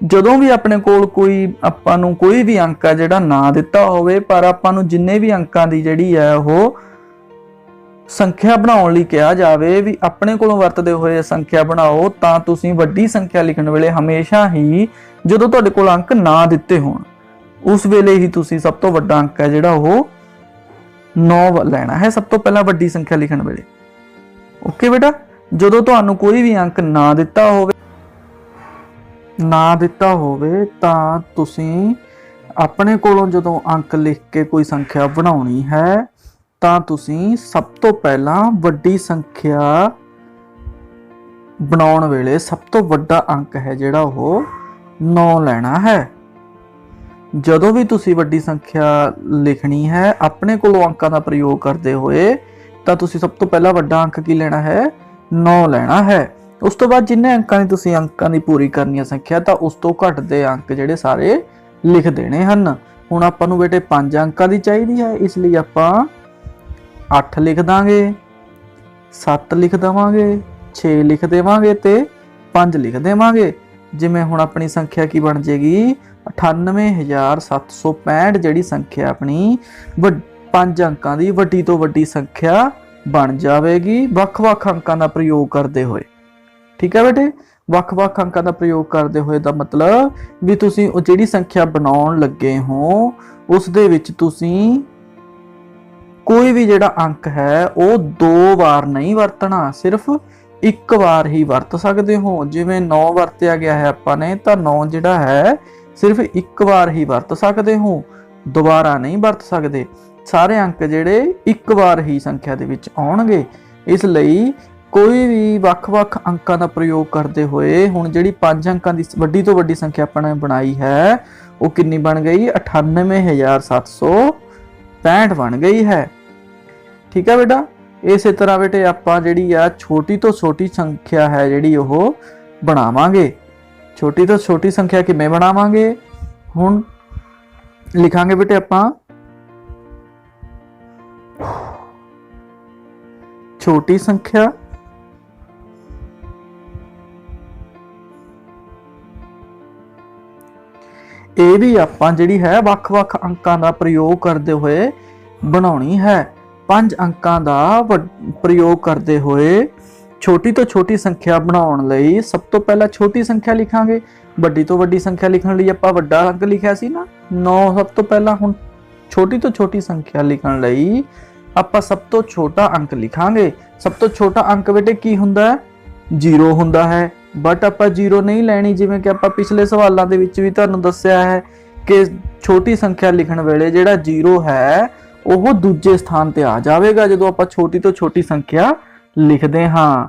ਜਦੋਂ ਵੀ ਆਪਣੇ ਕੋਲ ਕੋਈ ਆਪਾਂ ਨੂੰ ਕੋਈ ਵੀ ਅੰਕ ਆ ਜਿਹੜਾ ਨਾ ਦਿੱਤਾ ਹੋਵੇ, ਪਰ ਆਪਾਂ ਨੂੰ ਜਿੰਨੇ ਵੀ ਅੰਕਾਂ ਦੀ ਜਿਹੜੀ ਹੈ ਉਹ ਸੰਖਿਆ ਬਣਾਉਣ ਲਈ ਕਿਹਾ ਜਾਵੇ ਵੀ ਆਪਣੇ ਕੋਲੋਂ ਵਰਤਦੇ ਹੋਏ ਸੰਖਿਆ ਬਣਾਓ, ਤਾਂ ਤੁਸੀਂ ਵੱਡੀ ਸੰਖਿਆ ਲਿਖਣ ਵੇਲੇ ਹਮੇਸ਼ਾ ਹੀ ਜਦੋਂ ਤੁਹਾਡੇ ਕੋਲ ਅੰਕ ਨਾ ਦਿੱਤੇ ਹੋਣ ਉਸ ਵੇਲੇ ਹੀ ਤੁਸੀਂ ਸਭ ਤੋਂ ਵੱਡਾ ਅੰਕ ਹੈ ਜਿਹੜਾ ਉਹ 9 ਲੈਣਾ ਹੈ ਸਭ ਤੋਂ ਪਹਿਲਾਂ ਵੱਡੀ ਸੰਖਿਆ ਲਿਖਣ ਵੇਲੇ। ਓਕੇ ਬੇਟਾ, ਜਦੋਂ ਤੁਹਾਨੂੰ ਕੋਈ ਵੀ ਅੰਕ ਨਾ ਦਿੱਤਾ ਹੋਵੇ ਤਾਂ ਤੁਸੀਂ ਆਪਣੇ ਕੋਲੋਂ ਜਦੋਂ ਅੰਕ ਲਿਖ ਕੇ ਕੋਈ ਸੰਖਿਆ ਬਣਾਉਣੀ ਹੈ ਤਾਂ ਤੁਸੀਂ ਸਭ ਤੋਂ ਪਹਿਲਾਂ ਵੱਡੀ ਸੰਖਿਆ ਬਣਾਉਣ ਵੇਲੇ ਸਭ ਤੋਂ ਵੱਡਾ ਅੰਕ ਹੈ ਜਿਹੜਾ ਉਹ 9 ਲੈਣਾ ਹੈ। ਜਦੋਂ ਵੀ ਤੁਸੀਂ ਵੱਡੀ ਸੰਖਿਆ ਲਿਖਣੀ ਹੈ ਆਪਣੇ ਕੋਲੋਂ ਅੰਕਾਂ ਦਾ ਪ੍ਰਯੋਗ ਕਰਦੇ ਹੋਏ ਤਾਂ ਤੁਸੀਂ ਸਭ ਤੋਂ ਪਹਿਲਾਂ ਵੱਡਾ ਅੰਕ ਕੀ ਲੈਣਾ ਹੈ 9 ਲੈਣਾ ਹੈ। ਉਸ ਤੋਂ ਬਾਅਦ ਜਿੰਨੇ ਅੰਕਾਂ ਦੀ ਤੁਸੀਂ ਅੰਕਾਂ ਦੀ ਪੂਰੀ ਕਰਨੀ ਹੈ ਸੰਖਿਆ ਤਾਂ ਉਸ ਤੋਂ ਘੱਟ ਦੇ ਅੰਕ ਜਿਹੜੇ ਸਾਰੇ ਲਿਖ ਦੇਣੇ ਹਨ। ਹੁਣ ਆਪਾਂ ਨੂੰ ਬੇਟੇ 5 ਅੰਕਾਂ ਦੀ ਚਾਹੀਦੀ ਹੈ, ਇਸ ਲਈ ਆਪਾਂ 8 ਲਿਖ ਦਾਂਗੇ, 7 ਲਿਖ ਦੇਵਾਂਗੇ, 6 ਲਿਖ ਦੇਵਾਂਗੇ ਤੇ 5 ਲਿਖ ਦੇਵਾਂਗੇ। ਜਿਵੇਂ ਹੁਣ ਆਪਣੀ ਸੰਖਿਆ ਕੀ ਬਣ ਜੇਗੀ 98,765 ਜਿਹੜੀ ਸੰਖਿਆ ਆਪਣੀ 5 ਅੰਕਾਂ ਦੀ ਵੱਡੀ ਤੋਂ ਵੱਡੀ ਸੰਖਿਆ ਬਣ ਜਾਵੇਗੀ ਵੱਖ-ਵੱਖ ਅੰਕਾਂ ਦਾ ਪ੍ਰਯੋਗ ਕਰਦੇ ਹੋਏ। ਠੀਕ ਹੈ ਬੇਟੇ, ਵੱਖ-ਵੱਖ ਅੰਕਾਂ ਦਾ ਪ੍ਰਯੋਗ ਕਰਦੇ ਹੋਏ ਦਾ ਮਤਲਬ ਵੀ ਤੁਸੀਂ ਉਹ ਜਿਹੜੀ ਸੰਖਿਆ ਬਣਾਉਣ ਲੱਗੇ ਹੋ ਉਸ ਦੇ ਵਿੱਚ ਤੁਸੀਂ ਕੋਈ ਵੀ ਜਿਹੜਾ ਅੰਕ ਹੈ ਉਹ 2 ਵਾਰ ਨਹੀਂ ਵਰਤਣਾ, ਸਿਰਫ 1 ਵਾਰ ਹੀ ਵਰਤ ਸਕਦੇ ਹੋ। ਜਿਵੇਂ 9 ਵਰਤਿਆ ਗਿਆ ਹੈ ਆਪਾਂ ਨੇ ਤਾਂ 9 ਜਿਹੜਾ ਹੈ ਸਿਰਫ 1 ਵਾਰ ਹੀ ਵਰਤ ਸਕਦੇ ਹੋ, ਦੁਬਾਰਾ ਨਹੀਂ ਵਰਤ ਸਕਦੇ। ਸਾਰੇ ਅੰਕ ਜਿਹੜੇ 1 ਵਾਰ ਹੀ ਸੰਖਿਆ ਦੇ ਵਿੱਚ ਆਉਣਗੇ। ਇਸ ਲਈ ਕੋਈ ਵੀ ਵੱਖ-ਵੱਖ ਅੰਕਾਂ ਦਾ ਪ੍ਰਯੋਗ ਕਰਦੇ ਹੋਏ ਹੁਣ ਜਿਹੜੀ 5 ਅੰਕਾਂ ਦੀ ਵੱਡੀ ਤੋਂ ਵੱਡੀ ਸੰਖਿਆ ਆਪਾਂ ਨੇ ਬਣਾਈ ਹੈ ਉਹ ਕਿੰਨੀ ਬਣ ਗਈ 98,765 ਬਣ ਗਈ ਹੈ। ਠੀਕ ਹੈ ਬੇਟਾ, ਇਸੇ ਤਰ੍ਹਾਂ ਬੇਟੇ ਆਪਾਂ ਜਿਹੜੀ ਆ ਛੋਟੀ ਤੋਂ ਛੋਟੀ ਸੰਖਿਆ ਹੈ ਜਿਹੜੀ ਉਹ ਬਣਾਵਾਂਗੇ। ਛੋਟੀ ਤੋਂ ਛੋਟੀ ਸੰਖਿਆ ਕਿਵੇਂ ਬਣਾਵਾਂਗੇ, ਹੁਣ ਲਿਖਾਂਗੇ ਬੇਟੇ ਆਪਾਂ ਛੋਟੀ ਸੰਖਿਆ ਇਹ ਵੀ ਆਪਾਂ ਜਿਹੜੀ ਹੈ ਵੱਖ-ਵੱਖ ਅੰਕਾਂ ਦਾ ਪ੍ਰਯੋਗ ਕਰਦੇ ਹੋਏ ਬਣਾਉਣੀ ਹੈ। 5 ਅੰਕਾਂ ਦਾ ਪ੍ਰਯੋਗ ਕਰਦੇ ਹੋਏ ਛੋਟੀ ਤੋਂ ਛੋਟੀ ਸੰਖਿਆ ਬਣਾਉਣ ਲਈ ਸਭ ਤੋਂ ਪਹਿਲਾਂ ਛੋਟੀ ਸੰਖਿਆ ਲਿਖਾਂਗੇ। ਵੱਡੀ ਤੋਂ ਵੱਡੀ ਸੰਖਿਆ ਲਿਖਣ ਲਈ ਆਪਾਂ ਵੱਡਾ ਅੰਕ ਲਿਖਿਆ ਸੀ ਨਾ 9 ਸਭ ਤੋਂ ਪਹਿਲਾਂ। ਹੁਣ ਛੋਟੀ ਤੋਂ ਛੋਟੀ ਸੰਖਿਆ ਲਿਖਣ ਲਈ ਆਪਾਂ ਸਭ ਤੋਂ ਛੋਟਾ ਅੰਕ ਲਿਖਾਂਗੇ। ਸਭ ਤੋਂ ਛੋਟਾ ਅੰਕ ਬੇਟੇ ਕੀ ਹੁੰਦਾ ਹੈ 0 ਹੁੰਦਾ ਹੈ, ਬਟ ਆਪਾਂ 0 ਨਹੀਂ ਲੈਣੀ। ਜਿਵੇਂ ਕਿ ਆਪਾਂ ਪਿਛਲੇ ਸਵਾਲਾਂ ਦੇ ਵਿੱਚ ਵੀ ਤੁਹਾਨੂੰ ਦੱਸਿਆ ਹੈ ਕਿ ਛੋਟੀ ਸੰਖਿਆ ਲਿਖਣ ਵੇਲੇ ਜਿਹੜਾ 0 ਹੈ ਉਹ ਦੂਜੇ ਸਥਾਨ ਤੇ ਆ ਜਾਵੇਗਾ ਜਦੋਂ ਆਪਾਂ ਛੋਟੀ ਤੋਂ ਛੋਟੀ ਸੰਖਿਆ ਲਿਖਦੇ ਹਾਂ।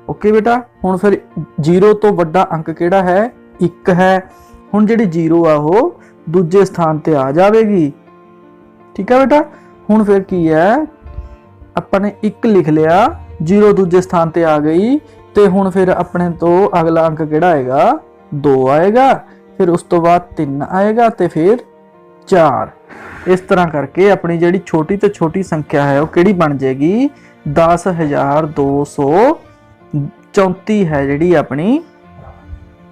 ਓਕੇ ਬੇਟਾ, ਹੁਣ ਫਿਰ 0 ਤੋਂ ਵੱਡਾ ਅੰਕ ਕਿਹੜਾ ਹੈ 1 ਹੈ। ਹੁਣ ਜਿਹੜੀ 0 ਆ ਉਹ ਦੂਜੇ ਸਥਾਨ ਤੇ ਆ ਜਾਵੇਗੀ। ਠੀਕ ਹੈ ਬੇਟਾ। ਹੁਣ ਫਿਰ ਕੀ ਹੈ, ਆਪਾਂ ਨੇ 1 ਲਿਖ ਲਿਆ, 0 ਦੂਜੇ ਸਥਾਨ ਤੇ ਆ ਗਈ, ਤੇ ਹੁਣ ਫਿਰ ਆਪਣੇ ਤੋਂ ਅਗਲਾ ਅੰਕ ਕਿਹੜਾ ਆਏਗਾ, 2 ਆਏਗਾ, ਫਿਰ ਉਸ ਤੋਂ ਬਾਅਦ 3 ਆਏਗਾ ਤੇ ਫਿਰ 4। ਇਸ ਤਰ੍ਹਾਂ ਕਰਕੇ ਆਪਣੀ ਜਿਹੜੀ ਛੋਟੀ ਤੋਂ ਛੋਟੀ ਸੰਖਿਆ ਹੈ ਉਹ ਕਿਹੜੀ ਬਣ ਜਾਏਗੀ, 10,234 ਹੈ ਜਿਹੜੀ ਆਪਣੀ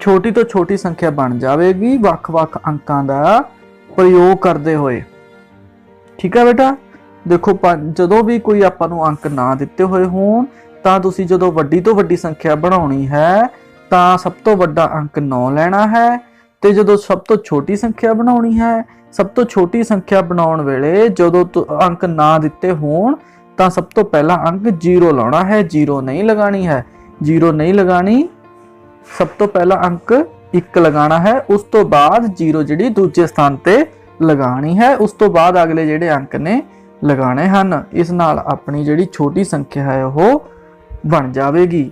ਛੋਟੀ ਤੋਂ ਛੋਟੀ ਸੰਖਿਆ ਬਣ ਜਾਵੇਗੀ ਵੱਖ-ਵੱਖ ਅੰਕਾਂ ਦਾ ਪ੍ਰਯੋਗ ਕਰਦੇ ਹੋਏ। ਠੀਕ ਹੈ ਬੇਟਾ। ਦੇਖੋ ਜਦੋਂ ਵੀ ਕੋਈ ਆਪਾਂ ਨੂੰ ਅੰਕ ਨਾ ਦਿੱਤੇ ਹੋਏ ਹੋਣ ਤਾਂ ਤੁਸੀਂ ਜਦੋਂ ਵੱਡੀ ਤੋਂ ਵੱਡੀ ਸੰਖਿਆ ਬਣਾਉਣੀ ਹੈ ਤਾਂ ਸਭ ਤੋਂ ਵੱਡਾ ਅੰਕ 9 ਲੈਣਾ ਹੈ, ਤੇ ਜਦੋਂ ਸਭ ਤੋਂ ਛੋਟੀ ਸੰਖਿਆ ਬਣਾਉਣੀ ਹੈ, ਸਭ ਤੋਂ ਛੋਟੀ ਸੰਖਿਆ ਬਣਾਉਣ ਵੇਲੇ ਜਦੋਂ ਅੰਕ ਨਾ ਦਿੱਤੇ ਹੋਣ ਤਾਂ ਸਭ ਤੋਂ ਪਹਿਲਾ ਅੰਕ 0 ਲਾਉਣਾ ਹੈ, 0 ਨਹੀਂ ਲਗਾਣੀ ਹੈ, 0 ਨਹੀਂ ਲਗਾਣੀ। ਸਭ ਤੋਂ ਪਹਿਲਾ ਅੰਕ 1 ਲਗਾਣਾ ਹੈ, ਉਸ ਤੋਂ ਬਾਅਦ 0 ਜਿਹੜੀ ਦੂਜੇ ਸਥਾਨ ਤੇ ਲਗਾਣੀ ਹੈ, ਉਸ ਤੋਂ ਬਾਅਦ ਅਗਲੇ ਜਿਹੜੇ ਅੰਕ ਨੇ ਲਗਾਣੇ ਹਨ। ਇਸ ਨਾਲ ਆਪਣੀ ਜਿਹੜੀ ਛੋਟੀ ਸੰਖਿਆ ਹੈ ਉਹ ਬਣ ਜਾਵੇਗੀ।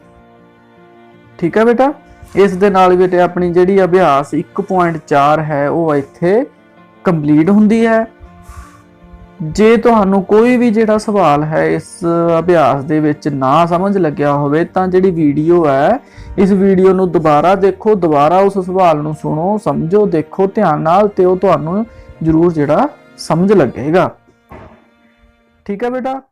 ਠੀਕ ਹੈ ਬੇਟਾ। ਇਸ ਦੇ ਨਾਲ ਬੇਟੇ ਆਪਣੀ ਜਿਹੜੀ ਅਭਿਆਸ 1.4 ਹੈ ਉਹ ਇੱਥੇ ਕੰਪਲੀਟ ਹੁੰਦੀ ਹੈ। ਜੇ ਤੁਹਾਨੂੰ ਕੋਈ ਵੀ ਜਿਹੜਾ ਸਵਾਲ ਹੈ ਇਸ ਅਭਿਆਸ ਦੇ ਵਿੱਚ ਨਾ ਸਮਝ ਲੱਗਿਆ ਹੋਵੇ ਤਾਂ ਜਿਹੜੀ ਵੀਡੀਓ ਹੈ ਇਸ ਵੀਡੀਓ ਨੂੰ ਦੁਬਾਰਾ ਦੇਖੋ, ਦੁਬਾਰਾ ਉਸ ਸਵਾਲ ਨੂੰ ਸੁਣੋ, ਸਮਝੋ, ਦੇਖੋ ਧਿਆਨ ਨਾਲ, ਤੇ ਉਹ ਤੁਹਾਨੂੰ ਜ਼ਰੂਰ ਜਿਹੜਾ ਸਮਝ ਲੱਗੇਗਾ। ਠੀਕ ਹੈ ਬੇਟਾ।